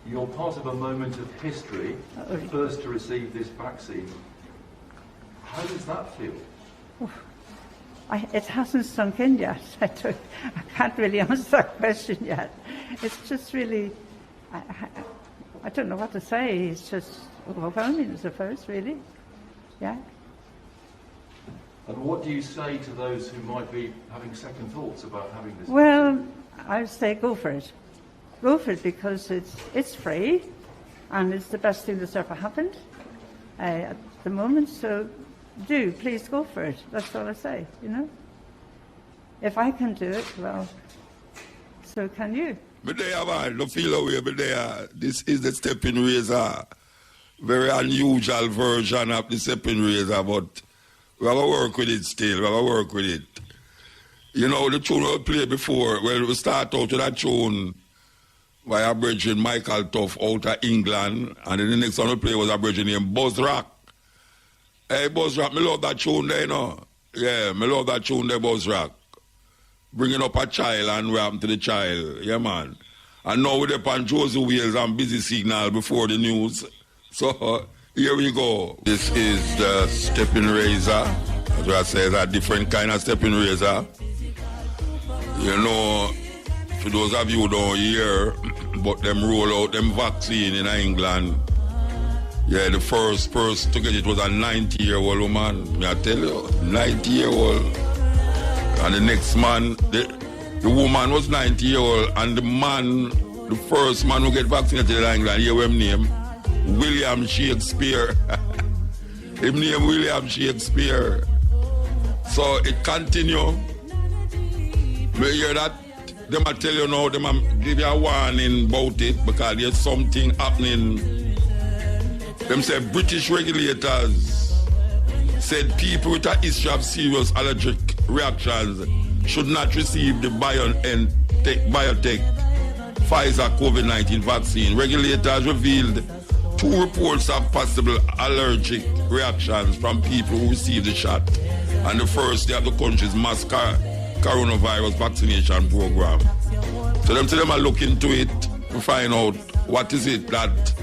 You're part of a moment of history, first to receive this vaccine. How does that feel? It hasn't sunk in yet. I can't really answer that question yet. It's just really, I don't know what to say. It's just overwhelming, I suppose, really. Yeah. And what do you say to those who might be having second thoughts about having this? Well, I would say go for it. Go for it because it's free and it's the best thing that's ever happened at the moment. So please go for it. That's all I say, you know. If I can do it, well, so can you. But there, man, don't feel away, but there. This is the stepping razor. Very unusual version of the stepping razor, but we have to work with it still. We have to work with it. You know, the tune we played before, well, we start out with that tune by a brethren Michael Tuff out of England, and then the next one we play was a brethren named Buzz Rock. Hey, Buzz Rock, me love that tune there, you know. Yeah, me love that tune there, Buzz Rock. Bringing up a child and what happened to the child, yeah, man. And now we're on Josie Wales and Busy Signal before the news. So, here we go. This is the stepping razor. As I say, it's a different kind of stepping razor. You know, for those of you who don't hear, but them roll out them vaccine in England. Yeah, the first person to get it was a 90-year-old woman. May I tell you, 90-year-old. And the next man, the woman was 90-year-old, and the man, the first man who get vaccinated in England, here him name, William Shakespeare. Him name William Shakespeare. So it continue. Me hear that. Them I tell you now, them I give you a warning about it because there's something happening. Them say British regulators said people with a history of serious allergic reactions should not receive the biotech Pfizer COVID-19 vaccine. Regulators revealed 2 reports of possible allergic reactions from people who received the shot, and the first day of the country's mass coronavirus vaccination program. So them say them are looking into it to find out what is it that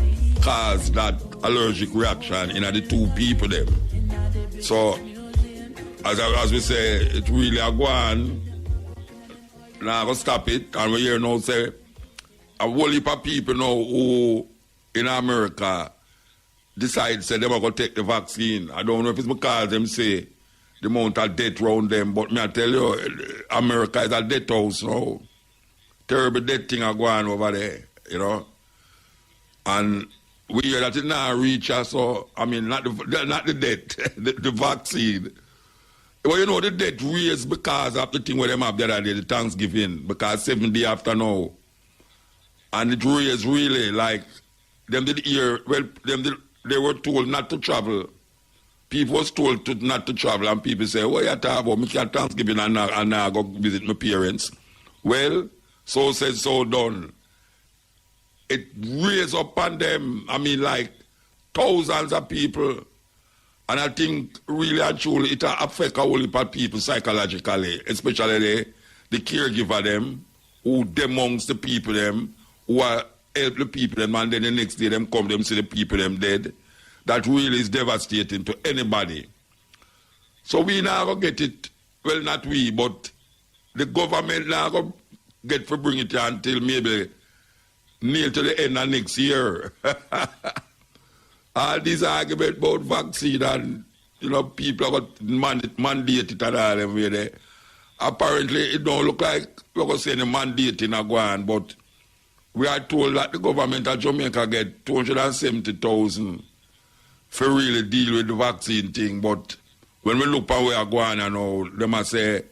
cause that allergic reaction in the two people them. So, as we say, it really a go on. Now I go stop it, and we hear now say a whole heap of people now who in America decide say they are going to take the vaccine. I don't know if it's because them say the amount of death around them, but me I tell you, America is a death house now. Terrible death thing are going over there, you know. And we hear that it now reach us, so I mean not the death, the vaccine. Well, you know, the death raised because of the thing where them have the other day, the Thanksgiving, because 7 days after now. And it raised really like them did hear, well, they were told not to travel. People was told not to travel, and people say, what you talking about? Me can't Thanksgiving and now go visit my parents. Well, so said, so done. It raised upon them, I mean, like thousands of people. And I think really and truly it affects a whole heap of people psychologically, especially the caregiver them, who amongst the people them, who are help the people them, and then the next day them come, them see the people them dead. That really is devastating to anybody. So we now go get it, well not we, but the government now go get to bring it until maybe near to the end of next year. All these arguments about vaccine and, you know, people are got mandated and all them way there. Apparently, it don't look like we're going to say any mandating are going, but we are told that the government of Jamaica get 270,000 for really deal with the vaccine thing. But when we look at where we are going now, they must say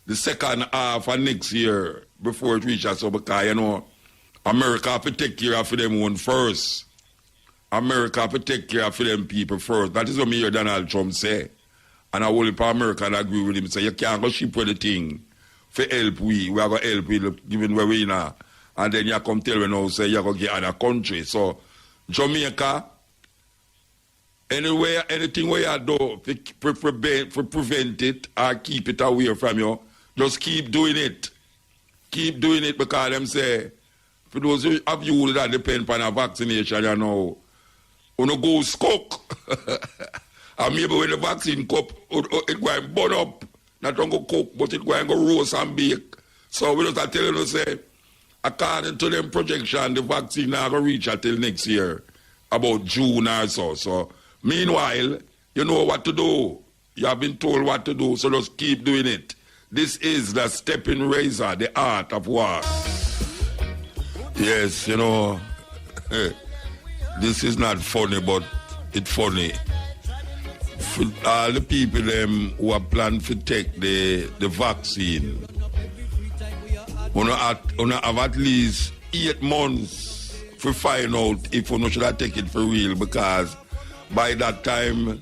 the second half of next year before it reaches us, because, you know, America have to take care of them one first. America have to take care of them people first. That is what me hear Donald Trump say. And I will if America and agree with him. Say, you can't go ship with the thing for help we. We are going to help we, given where we now. And then you come tell me now, say, you're going to get other country. So, Jamaica, anywhere, anything where you do for prevent it or keep it away from you, just keep doing it. Keep doing it because them say, for those who have you that depend on a vaccination, you know, you know, go scook. And maybe when the vaccine cup, it go and burn up. Not going to cook, but it go and go roast and bake. So we just tell you, say, according to them projection, the vaccine now going to reach until next year, about June or so. So, meanwhile, you know what to do. You have been told what to do, so just keep doing it. This is the stepping razor, the art of war. Yes, you know, this is not funny, but it's funny. For all the people who are planning to take the vaccine, you have at least 8 months to find out if you should take it for real, because by that time,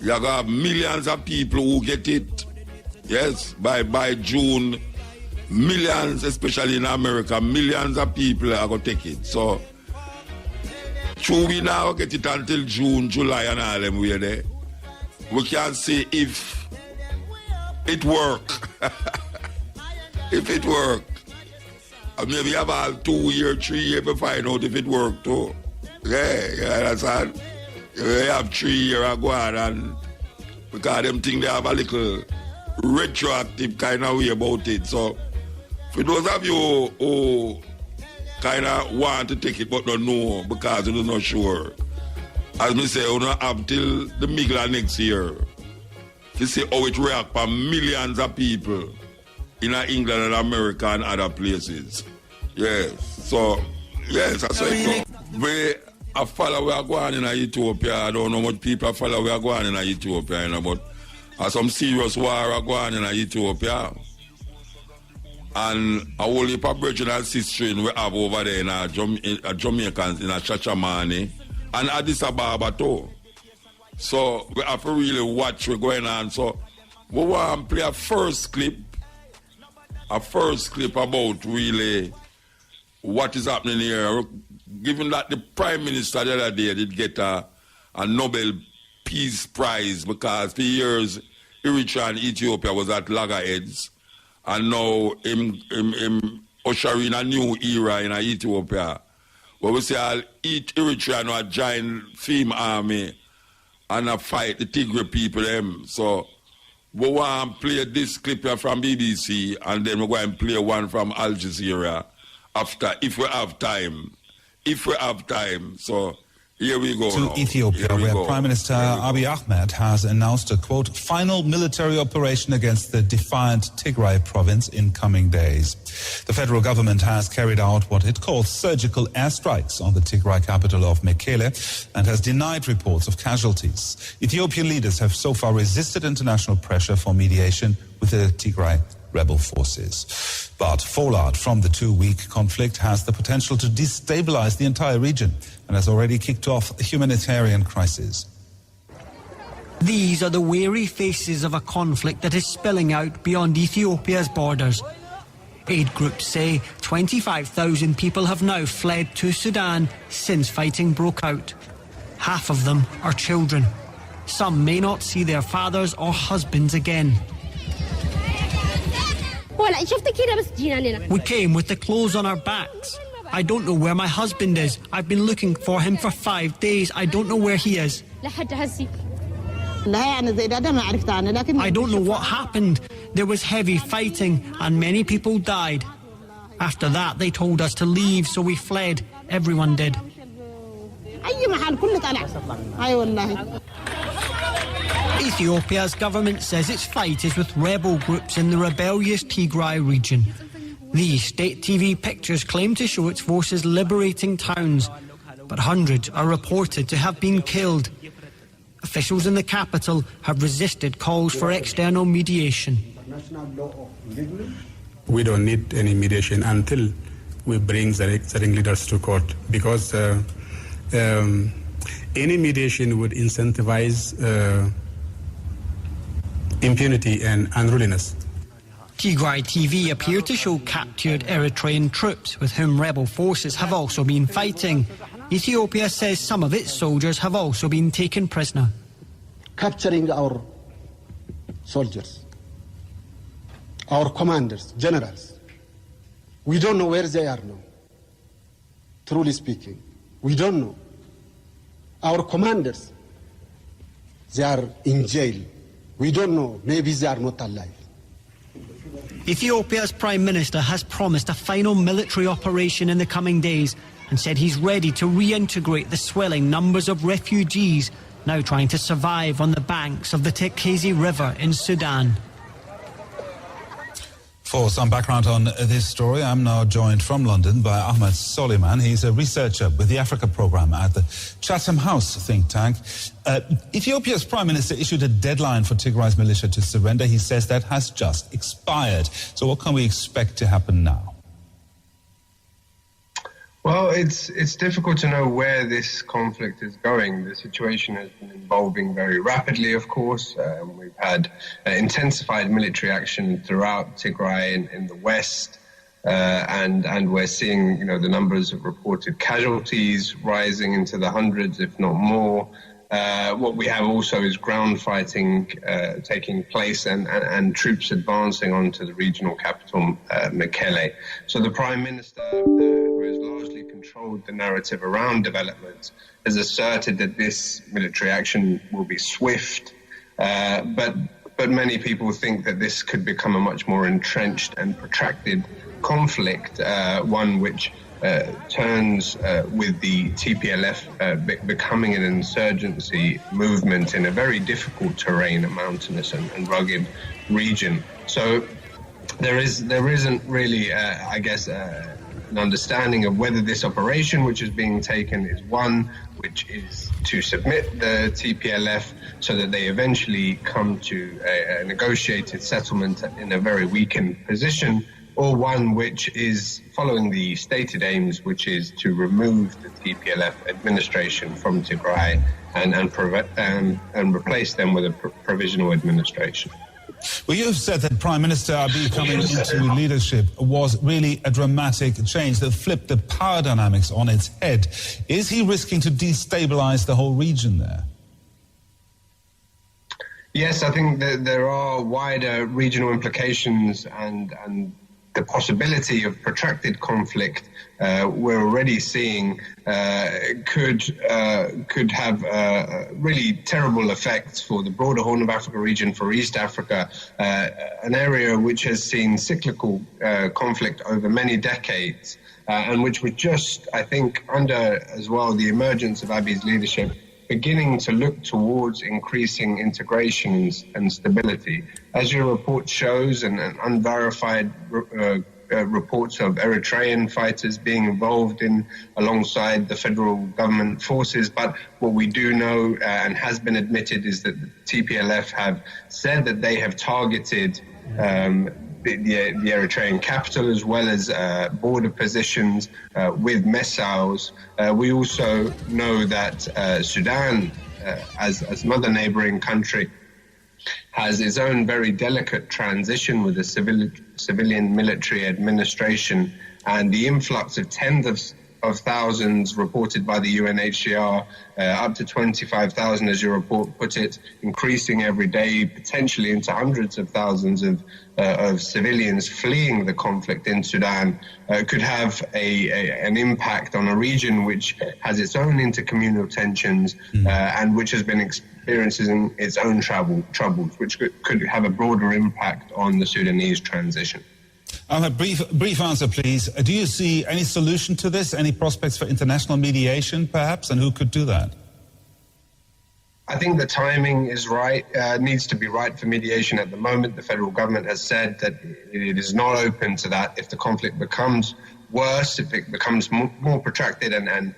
you have millions of people who get it. Yes, by June, millions, especially in America, millions of people are going to take it. So, should we now get it until June, July, and all them way there? We can see if it work. If it work. Maybe have all 2 years, 3 years to find out if it work too. Yeah, you understand? We have 3 years ago and because them think they have a little retroactive kind of way about it. So for those of you who kind of want to take it but don't know because you're not sure, as me say, you don't have till the middle of next year to see how it react for millions of people in England and America and other places. Yes. So, yes, that's it. We a follow we are going in Ethiopia. I don't know much people follow we are going in Ethiopia, you know, but some serious war are going in Ethiopia. And a whole heap of brethren and sisters we have over there in Jamaicans, in Chachamani and Addis Ababa too. So we have to really watch what's going on. So we want to play a first clip about really what is happening here. Given that the Prime Minister the other day did get a Nobel Peace Prize because for years Eritrea and Ethiopia was at loggerheads, and now him ushering a new era in Ethiopia But we say I'll eat Eritrea and a giant theme army and a fight the Tigray people them. So we want to play this clip here from BBC and then we're going to play one from Al Jazeera after, if we have time. If we have time. So here we go. To now. Ethiopia, where Prime Minister Abiy Ahmed has announced a, quote, final military operation against the defiant Tigray province in coming days. The federal government has carried out what it calls surgical airstrikes on the Tigray capital of Mekele and has denied reports of casualties. Ethiopian leaders have so far resisted international pressure for mediation with the Tigray rebel forces. But fallout from the two-week conflict has the potential to destabilize the entire region and has already kicked off a humanitarian crisis. These are the weary faces of a conflict that is spilling out beyond Ethiopia's borders. Aid groups say 25,000 people have now fled to Sudan since fighting broke out. Half of them are children. Some may not see their fathers or husbands again. We came with the clothes on our backs. I don't know where my husband is. I've been looking for him for 5 days. I don't know where he is. I don't know what happened. There was heavy fighting and many people died. After that, they told us to leave, so we fled. Everyone did. Ethiopia's government says its fight is with rebel groups in the rebellious Tigray region. These state TV pictures claim to show its forces liberating towns, but hundreds are reported to have been killed. Officials in the capital have resisted calls for external mediation. We don't need any mediation until we bring the leaders to court, because any mediation would incentivize impunity and unruliness. Tigray TV appear to show captured Eritrean troops with whom rebel forces have also been fighting. Ethiopia says some of its soldiers have also been taken prisoner. Capturing our soldiers, our commanders, generals. We don't know where they are now. Truly speaking, we don't know. Our commanders, they are in jail. We don't know. Maybe they are not alive. Ethiopia's Prime Minister has promised a final military operation in the coming days and said he's ready to reintegrate the swelling numbers of refugees now trying to survive on the banks of the Tekezi River in Sudan. For some background on this story, I'm now joined from London by Ahmed Soliman. He's a researcher with the Africa Programme at the Chatham House think tank. Ethiopia's Prime Minister issued a deadline for Tigray's militia to surrender. He says that has just expired. So what can we expect to happen now? Well, it's difficult to know where this conflict is going. The situation has been evolving very rapidly, of course. We've had intensified military action throughout Tigray in the west, and we're seeing, the numbers of reported casualties rising into the hundreds, if not more. What we have also is ground fighting taking place and troops advancing onto the regional capital, Mekele. So the Prime Minister, who has largely controlled the narrative around development, has asserted that this military action will be swift, but many people think that this could become a much more entrenched and protracted conflict, one which turns with the TPLF becoming an insurgency movement in a very difficult terrain, a mountainous and rugged region. So there isn't really, an understanding of whether this operation which is being taken is one which is to submit the TPLF so that they eventually come to a negotiated settlement in a very weakened position, or one which is following the stated aims, which is to remove the TPLF administration from Tigray and replace them with a provisional administration. Well, you have said that Prime Minister Abiy coming into leadership was really a dramatic change that flipped the power dynamics on its head. Is he risking to destabilize the whole region there? Yes, I think that there are wider regional implications and the possibility of protracted conflict we're already seeing could have really terrible effects for the broader Horn of Africa region, for East Africa, an area which has seen cyclical conflict over many decades, and which was just, I think, under as well the emergence of Abiy's leadership, beginning to look towards increasing integrations and stability. As your report shows, and unverified reports of Eritrean fighters being involved in alongside the federal government forces. But what we do know and has been admitted is that the TPLF have said that they have targeted the Eritrean capital as well as border positions with missiles. We also know that Sudan, as another neighboring country, has its own very delicate transition with a civilian military administration, and the influx of tens of thousands reported by the UNHCR, up to 25,000 as your report put it, increasing every day, potentially into hundreds of thousands of civilians fleeing the conflict in Sudan, could have an impact on a region which has its own intercommunal tensions and which has been experiencing its own troubles, which could have a broader impact on the Sudanese transition. A brief answer, please. Do you see any solution to this? Any prospects for international mediation, perhaps? And who could do that? I think the timing is right, needs to be right for mediation at the moment. The federal government has said that it is not open to that. If the conflict becomes worse, if it becomes more protracted and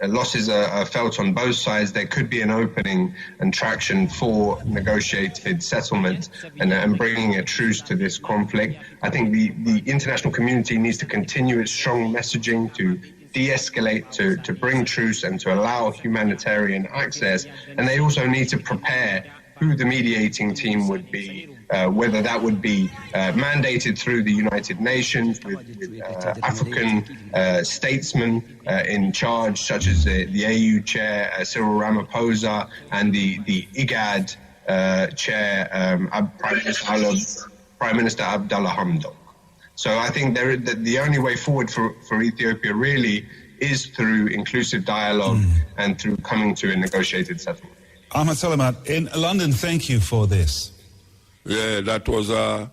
losses are felt on both sides, there could be an opening and traction for negotiated settlement and bringing a truce to this conflict. I think the international community needs to continue its strong messaging to de-escalate, to bring truce and to allow humanitarian access. And they also need to prepare who the mediating team would be, whether that would be mandated through the United Nations with African statesmen in charge, such as the AU chair, Cyril Ramaphosa, and the IGAD chair, Prime Minister Abdallah Hamdok. So I think the only way forward for Ethiopia really is through inclusive dialogue and through coming to a negotiated settlement. Ahmad Salamat in London, thank you for this. Yeah, that was a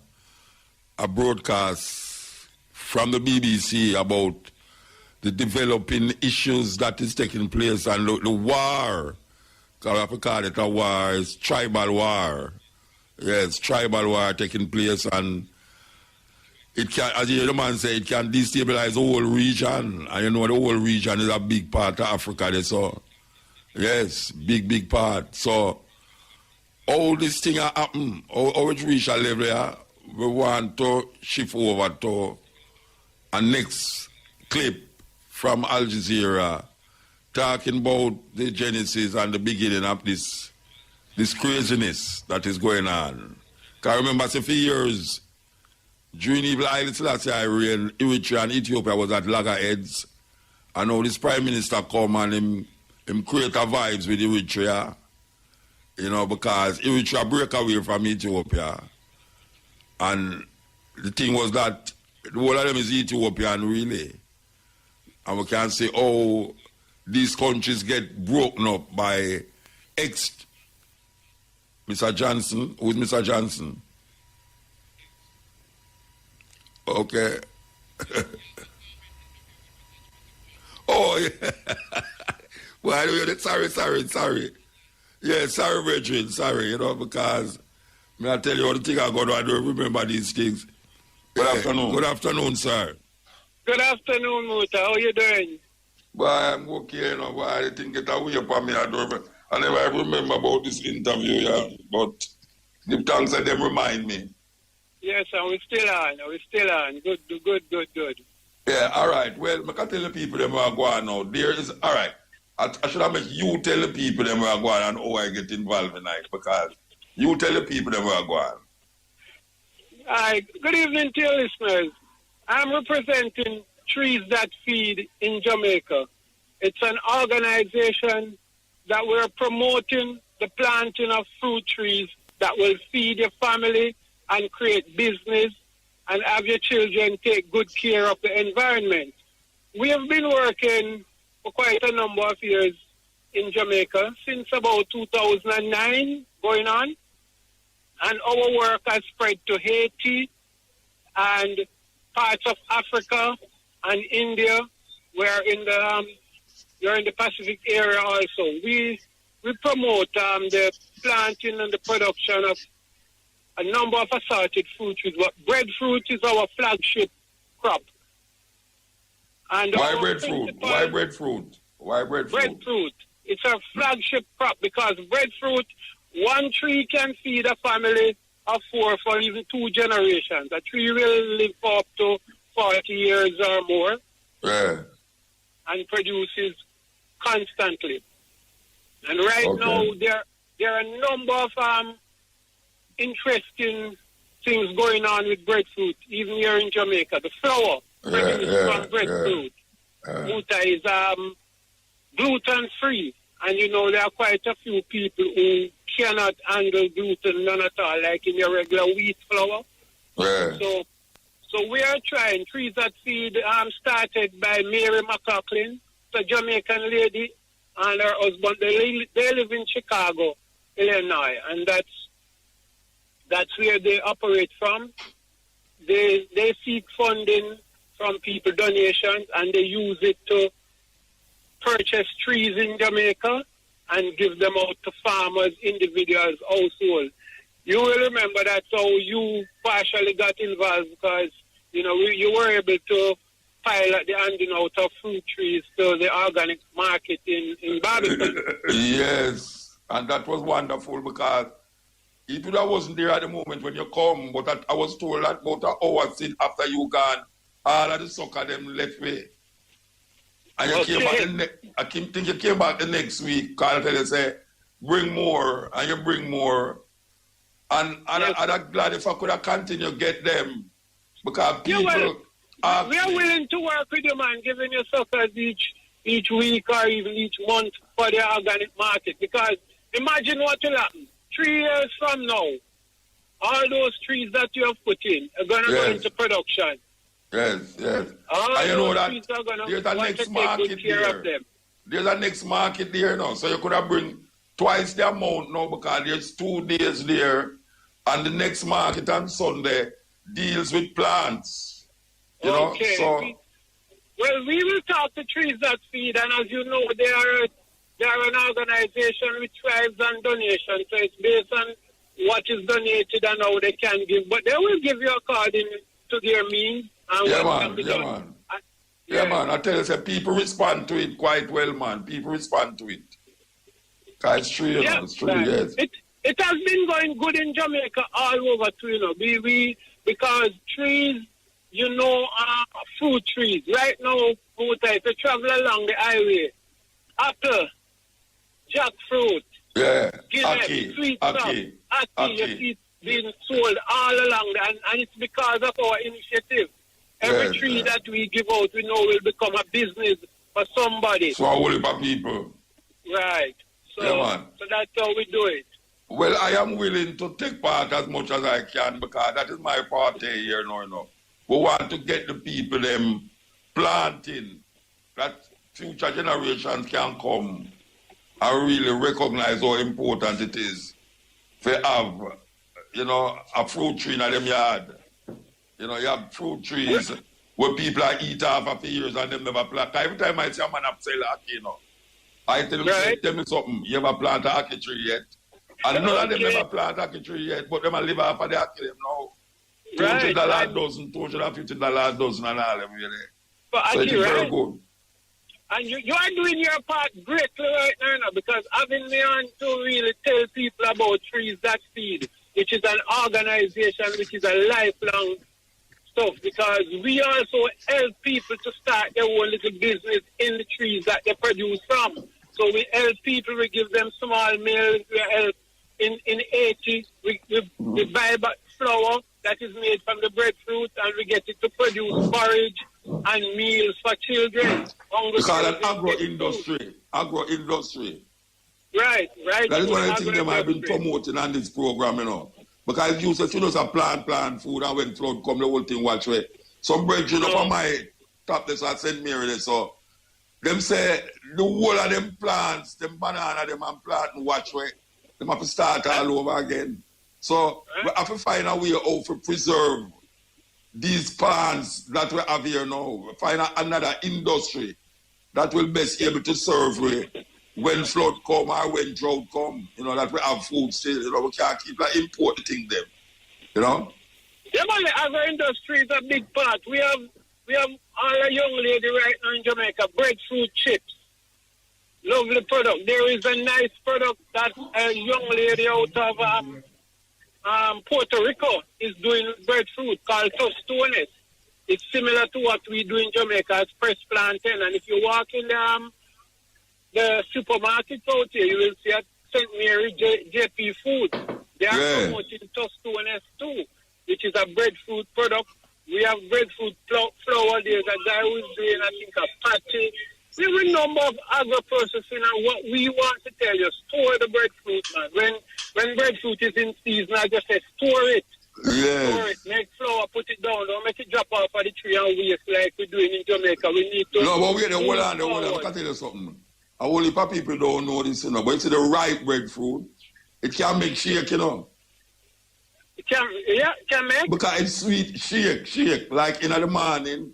broadcast from the BBC about the developing issues that is taking place and the war. Because I have to call it a war, it's tribal war. Yes, tribal war taking place, and it can, as the man said, it can destabilize the whole region. And you know the whole region is a big part of Africa, so yes, big part. So all this thing happen, how it reach a level here, we want to shift over to a next clip from Al Jazeera talking about the genesis and the beginning of this craziness that is going on. Because I remember for years, during evil Haile Selassie reign, Eritrea and Ethiopia was at loggerheads. And now this Prime Minister come and him create a vibes with Eritrea, you know, because Eritrea break away from Ethiopia. And the thing was that the whole of them is Ethiopian, really. And we can say, oh, these countries get broken up by Mr. Johnson. Who's Mr. Johnson? Okay. Oh, yeah. Well, sorry. Yeah, sorry, Brethren, sorry, you know, because may I tell you what the thing I got to, I don't remember these things. Good afternoon. Good afternoon, sir. Good afternoon, Muta. How you doing? Well, I'm okay, you know, but I didn't get away from me. I never remember about this interview, yeah, but give thanks that them remind me. Yes, and we're still on. Good. Yeah, all right. Well, I can tell the people them are going now. There is, all right. I should have make you tell the people them are going and how I get involved in it, because you tell the people them are going. Hi, good evening to your listeners. I'm representing Trees That Feed in Jamaica. It's an organization that we're promoting the planting of fruit trees that will feed your family and create business and have your children take good care of the environment. We have been working for quite a number of years in Jamaica, since about 2009 going on, and our work has spread to Haiti and parts of Africa and India. We're in the Pacific area also. We promote the planting and the production of a number of assorted fruit trees. But breadfruit is our flagship crop. And why breadfruit? Why breadfruit? Why breadfruit? Breadfruit. It's a flagship crop because breadfruit, one tree can feed a family of 4 for even 2 generations. A tree will live for up to 40 years or more. Yeah. And produces constantly. And right now, there are a number of interesting things going on with breadfruit, even here in Jamaica. The flour produced from breadfruit. Muta is gluten-free. And, you know, there are quite a few people who cannot handle gluten, none at all, like in your regular wheat flour. Yeah. So we are trying. Trees That Feed started by Mary McLaughlin, a Jamaican lady, and her husband. They live in Chicago, Illinois, and that's where they operate from. They seek funding from people, donations, and they use it to purchase trees in Jamaica and give them out to farmers, individuals, households. You will remember that's how you partially got involved because, you know, you were able to pilot the handing out of fruit trees to the organic market in Barbican. Yes, and that was wonderful because even though I wasn't there at the moment when you come, but I was told that about an hour after you gone, all of the sucker them left me. And you came back I think you came back the next week, because they say, bring more, and you bring more. And I'm glad if I could have continued to get them, because people... We are willing to work with you, man, giving you suckers each week or even each month for the organic market. Because imagine what will happen. 3 years from now, all those trees that you have put in are going to go into production. Yes. All and you know that trees are going to there's a next market there. Them. There's a next market there now. So you could have bring twice the amount now because there's 2 days there. And the next market on Sunday deals with plants. You know, so... Well, we will talk to Trees That Feed, and as you know, they are an organization which thrives on donations. So it's based on what is donated and how they can give. But they will give you according to their means. And man. I tell you, say, people respond to it quite well, man. People respond to it. Because it's true, you know. It's true, yes. It has been going good in Jamaica all over, too, you know. Because trees... You know, fruit trees. Right now, Muta, if you travel along the highway, apple, jackfruit, Guinness, sweet stuff, you see it being sold all along there. And it's because of our initiative. Every tree that we give out, we know will become a business for somebody. So I will for people. Right. So that's how we do it. Well, I am willing to take part as much as I can because that is my party here now, you know. We want to get the people them planting that future generations can come and really recognize how important it is to have, you know, a fruit tree in them yard. You know, you have fruit trees where people are eat off for years and them never plant. Every time I see a man up sell ackee, you know, I tell them, tell me something, you ever plant a ackee tree yet? And none of them never plant a ackee tree yet, but them a live off of the ackee them now. $200 dozen, $250 dozen and all them really. So it is very good. And you are doing your part greatly right now because having me on to really tell people about Trees That Feed, which is an organization which is a lifelong stuff because we also help people to start their own little business in the trees that they produce from. So we help people, we give them small meals, we help in Haiti, we buy back flour that is made from the breadfruit and we get it to produce porridge and meals for children. Because an agro-industry. Right. That is one of the things that I've been promoting on this program, you know. Because you said you know some plant food, and when flood come, the whole thing watch way. Some brethren up on my top this at St. Mary there, so them say the whole of them plants, them banana, them and plant and watch way, them have to start all over again. So we have to find a way how to preserve these plants that we have here now. Find another industry that will best able to serve when flood come or when drought come, you know, that we have food still, you know, we can't keep like importing them, you know? Yeah, man, other industry is a big part. We have all a young lady right now in Jamaica, breadfruit chips. Lovely product. There is a nice product that a young lady out of Puerto Rico is doing breadfruit called tostones. It's similar to what we do in Jamaica as pressed plantain. And if you walk in the supermarket out here, you will see at St. Mary JP Foods. They are promoting tostones too, which is a breadfruit product. We have breadfruit flour. There's a guy who's doing, I think, a patty. We have a number of agro-processing, and what we want to tell you, store the breadfruit, man. When breadfruit is in season, I just say store it. Yes. Store it, make flour, put it down. Don't make it drop off of the tree and waste like we're doing in Jamaica. We need to... No, but wait, hold on. I can tell you something. A whole heap of people don't know this, you know, but it's the ripe breadfruit. It can make shake, you know. It can make? Because it's sweet, shake. Like in the morning,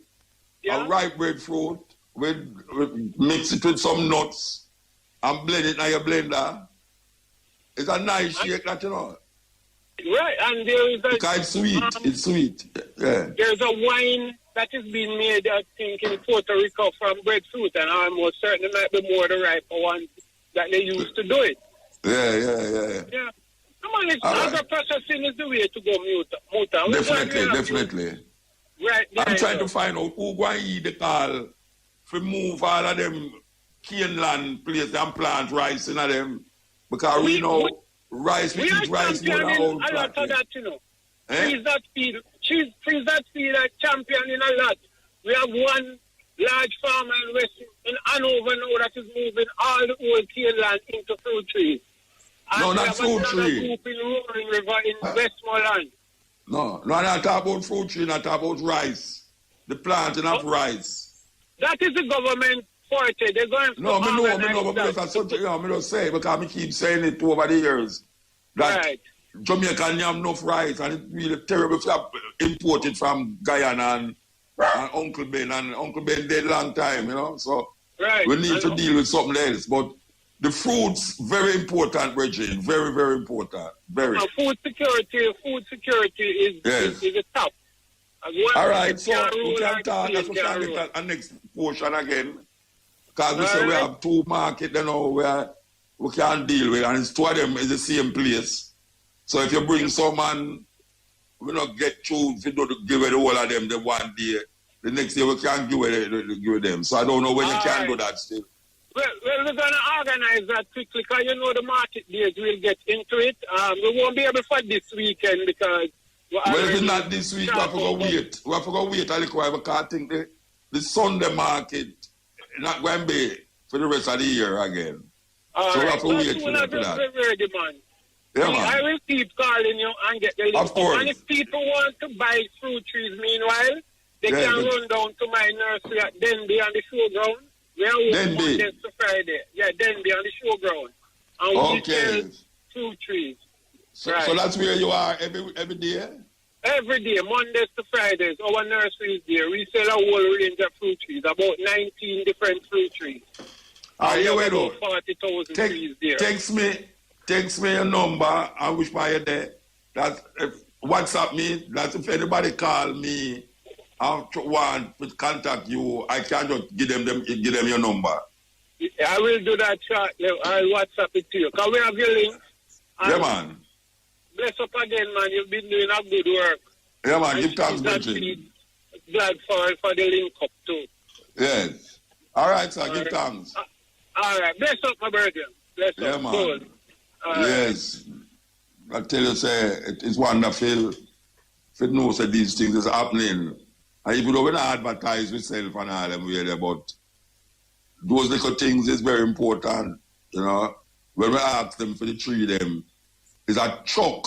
a ripe breadfruit, we mix it with some nuts and blend it in your blender. It's a nice shake, that, you know. Right, and there is a... Because it's sweet, yeah. There's a wine that is being made, I think, in Puerto Rico from breadfruit, and I'm most certain it might be more the riper ones that they used to do it. Yeah. Come on, agro-processing is the way to go, Muta. Definitely. Right. I'm trying to find out who going to eat the call to move all of them cane land place and plant rice in them. Because we know rice, we eat rice more than all a lot of that, you know. Freeze that field are championing a lot. We have one large farmer in Hanover now that is moving all the old cane land into fruit trees. No, not fruit tree. Group in Roaring River in Westmoreland. No, I'm not talking about fruit tree, not talking about rice. The planting of rice. That is the government forte. They're going to but that's something, you know, I don't say, because I keep saying it over the years. That Jamaica have enough rice, and it's really terrible to import it from Guyana and Uncle Ben. And Uncle Ben dead long time, you know, so we need to deal with something else. But the fruits, very important, Reggie. Very, very important. Very. Food security is a top. All right, so we can talk. That's what we can get our next portion again. Because we say we have two markets, you know, where we can deal with, and it's two of them in the same place. So if you bring someone, we not get through, if you don't give it the whole of them the one day, the next day we can't give it them. So I don't know when you can do that still. Well, we're going to organize that quickly because you know the market days, we'll get into it. We won't be able for this weekend because... Well, if it's not this week, we have to go wait. We have to go wait a little while because I think the Sunday market not going to be for the rest of the year again. So we have to wait for that. Ready, man. Yeah, man. I will keep calling you and get the link. Of course. And if people want to buy fruit trees meanwhile, they can run down to my nursery at Denby on the showground. We are open Mondays to Friday. Yeah, Denby on the showground. And we sell fruit trees. So that's where you are every day? Every day, Mondays to Fridays. Our nursery is there. We sell a whole range of fruit trees, about 19 different fruit trees. Here we go. 40,000 trees there. Text me your number. I wish by you there. That's WhatsApp me. That's if anybody call me and want to contact you, I can just give them your number. I will do that shortly. I'll WhatsApp it to you. Can we have your link? Yeah, man. Bless up again, man. You've been doing a good work. Yeah, man. Give thanks, Bridget. Glad for the link up, too. Yes. All right, sir. Give thanks. All right. Bless up, my brother. Bless up. Man. Good. Yes. I tell you, say, it is wonderful if it knows that these things is happening. And even though we don't advertise ourselves and all them way there, but those little things is very important, you know. When we ask them for the tree, them, it's a chuck.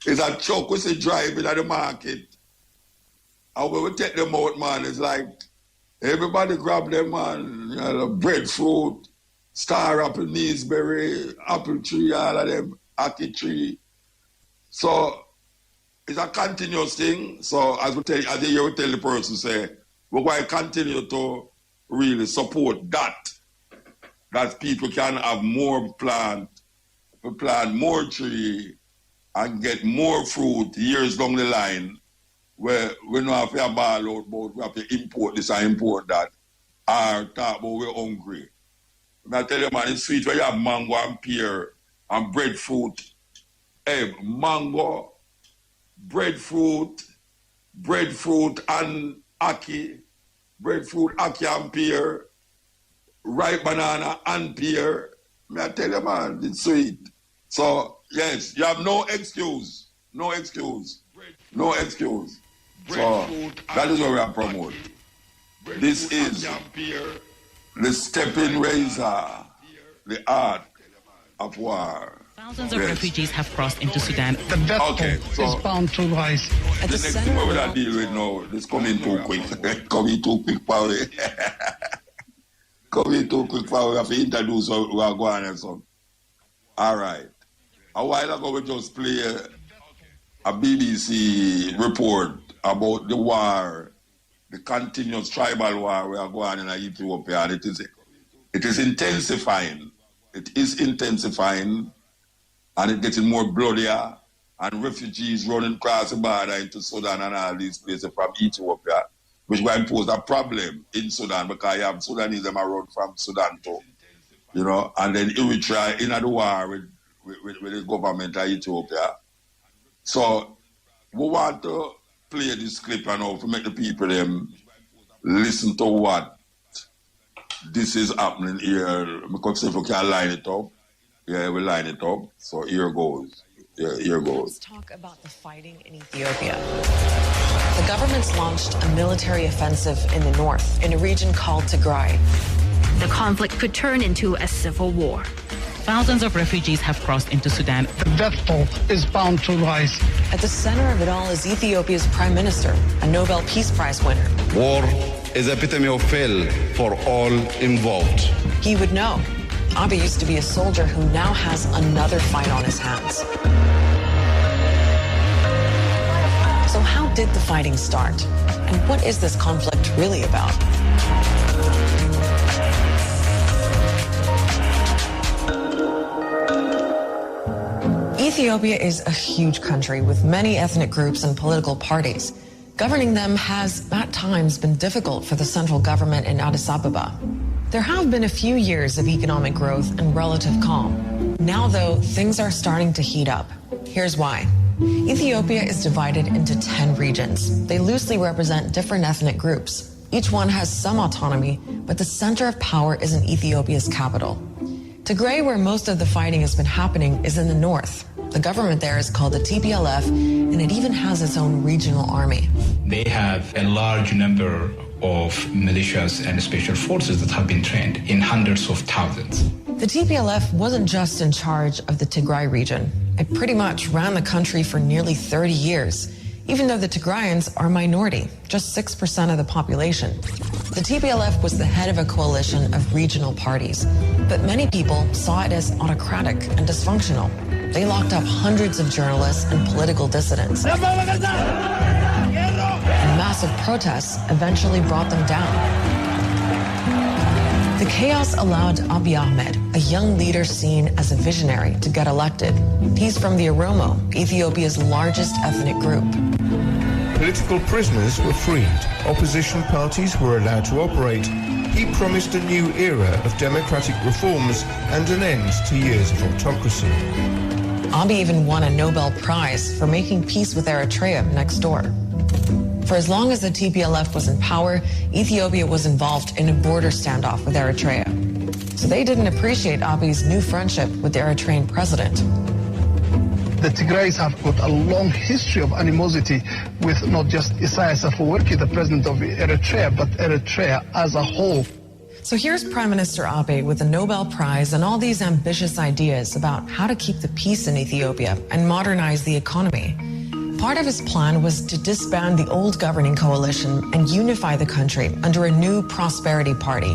It's a truck we see driving at the market. And when we take them out, man, it's like everybody grab them, man. You know, breadfruit, star apple, neesberry, apple tree, all of them, ackee tree. So it's a continuous thing. So as you tell the person, say, we're going to continue to really support that people can have more plant more tree and get more fruit years down the line, where we don't have to ball out about we have to import this and import that, or talk about we're hungry. I tell you, man, it's sweet when you have mango and pear and breadfruit. Hey, mango, breadfruit and ackee, and pear, ripe banana and pear. I tell you, man, it's sweet. So, yes, you have no excuse. So, that is what we are promoting. This is the stepping razor, the art of war. Thousands of refugees have crossed into Sudan. The death toll is bound to rise. The next thing we will deal with now, this coming too quick. Coming too quick, power. Coming too quick, power. We have to introduce what we are going and so. All right. A while ago, we just played a BBC report about the war, the continuous tribal war we are going in Ethiopia, and it is intensifying. It is intensifying, and it's getting more bloodier, and refugees running across the border into Sudan and all these places from Ethiopia, which will impose a problem in Sudan because you have Sudanese them around from Sudan too, you know, and then Eritrea in the war with the government of Ethiopia. So we want to play this clip and all to make the people them listen to what this is happening here. Because if we can line it up, yeah, we line it up. So here goes. Yeah, here goes. Let's talk about the fighting in Ethiopia. The government's launched a military offensive in the north, in a region called Tigray. The conflict could turn into a civil war. Thousands of refugees have crossed into Sudan. The death toll is bound to rise. At the center of it all is Ethiopia's prime minister, a Nobel Peace Prize winner. War is the epitome of fail for all involved. He would know. Abiy used to be a soldier who now has another fight on his hands. So how did the fighting start? And what is this conflict really about? Ethiopia is a huge country with many ethnic groups and political parties. Governing them has, at times, been difficult for the central government in Addis Ababa. There have been a few years of economic growth and relative calm. Now, though, things are starting to heat up. Here's why. Ethiopia is divided into 10 regions. They loosely represent different ethnic groups. Each one has some autonomy, but the center of power is in Ethiopia's capital. Tigray, where most of the fighting has been happening, is in the north. The government there is called the TPLF, and it even has its own regional army. They have a large number of militias and special forces that have been trained in hundreds of thousands. The TPLF wasn't just in charge of the Tigray region. It pretty much ran the country for nearly 30 years, even though the Tigrayans are a minority, just 6% of the population. The TPLF was the head of a coalition of regional parties, but many people saw it as autocratic and dysfunctional. They locked up hundreds of journalists and political dissidents. And massive protests eventually brought them down. The chaos allowed Abiy Ahmed, a young leader seen as a visionary, to get elected. He's from the Oromo, Ethiopia's largest ethnic group. Political prisoners were freed. Opposition parties were allowed to operate. He promised a new era of democratic reforms and an end to years of autocracy. Abiy even won a Nobel Prize for making peace with Eritrea next door. For as long as the TPLF was in power, Ethiopia was involved in a border standoff with Eritrea. So they didn't appreciate Abiy's new friendship with the Eritrean president. The Tigrays have got a long history of animosity with not just Isaias Afwerki, the president of Eritrea, but Eritrea as a whole. So here's Prime Minister Abiy with the Nobel Prize and all these ambitious ideas about how to keep the peace in Ethiopia and modernize the economy. Part of his plan was to disband the old governing coalition and unify the country under a new prosperity party.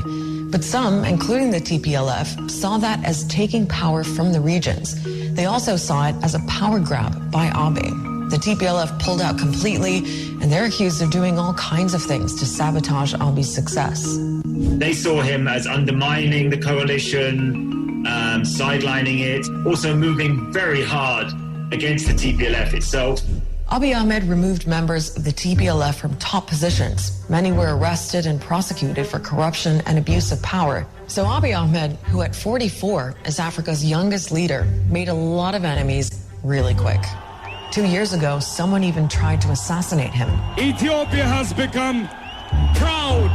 But some, including the TPLF, saw that as taking power from the regions. They also saw it as a power grab by Abiy. The TPLF pulled out completely, and they're accused of doing all kinds of things to sabotage Abiy's success. They saw him as undermining the coalition, sidelining it, also moving very hard against the TPLF itself. Abiy Ahmed removed members of the TPLF from top positions. Many were arrested and prosecuted for corruption and abuse of power. So Abiy Ahmed, who at 44 is Africa's youngest leader, made a lot of enemies really quick. 2 years ago, someone even tried to assassinate him. Ethiopia has become proud.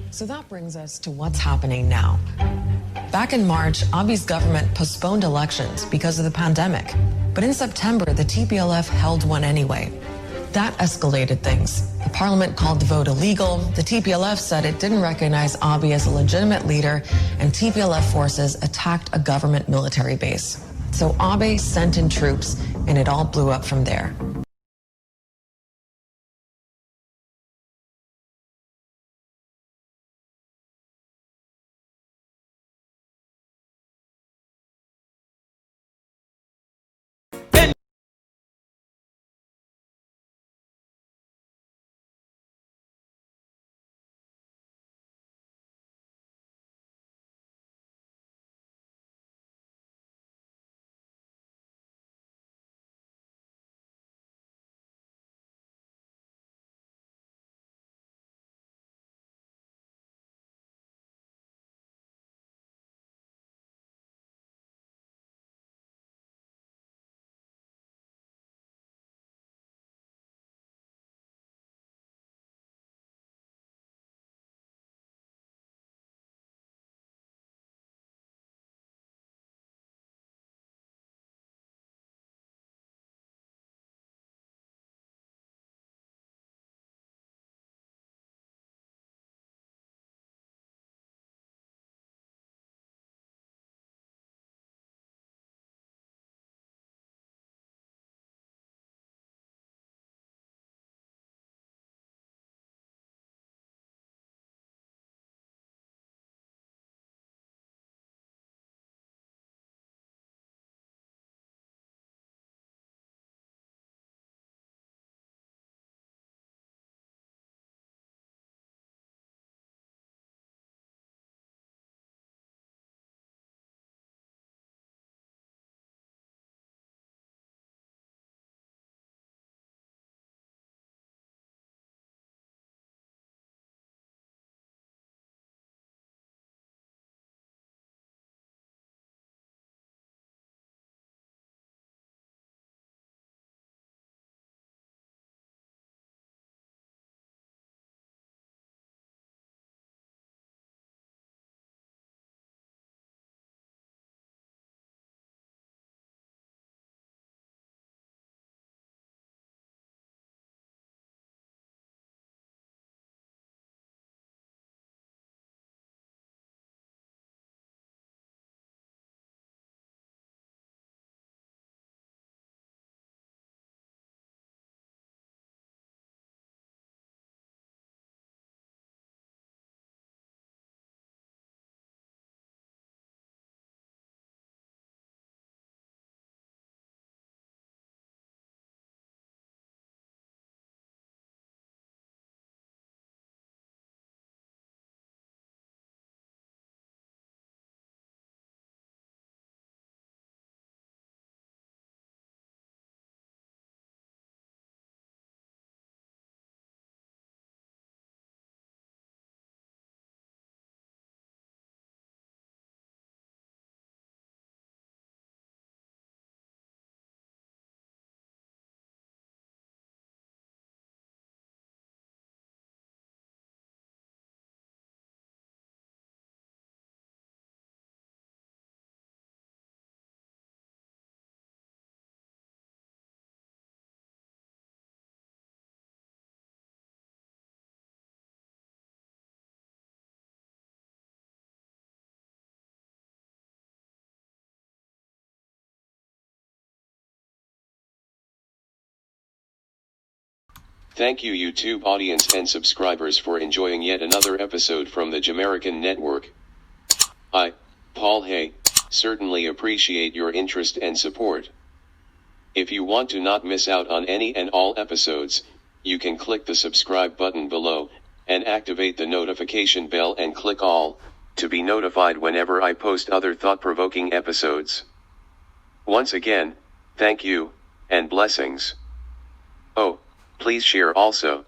So that brings us to what's happening now. Back in March, Abiy's government postponed elections because of the pandemic. But in September, the TPLF held one anyway. That escalated things. The parliament called the vote illegal. The TPLF said it didn't recognize Abiy as a legitimate leader, and TPLF forces attacked a government military base. So Abiy sent in troops, and it all blew up from there. Thank you YouTube audience and subscribers for enjoying yet another episode from the JAMERICAN Network. I, Paul Hay, certainly appreciate your interest and support. If you want to not miss out on any and all episodes, you can click the subscribe button below, and activate the notification bell and click all, to be notified whenever I post other thought-provoking episodes. Once again, thank you, and blessings. Oh, please share also.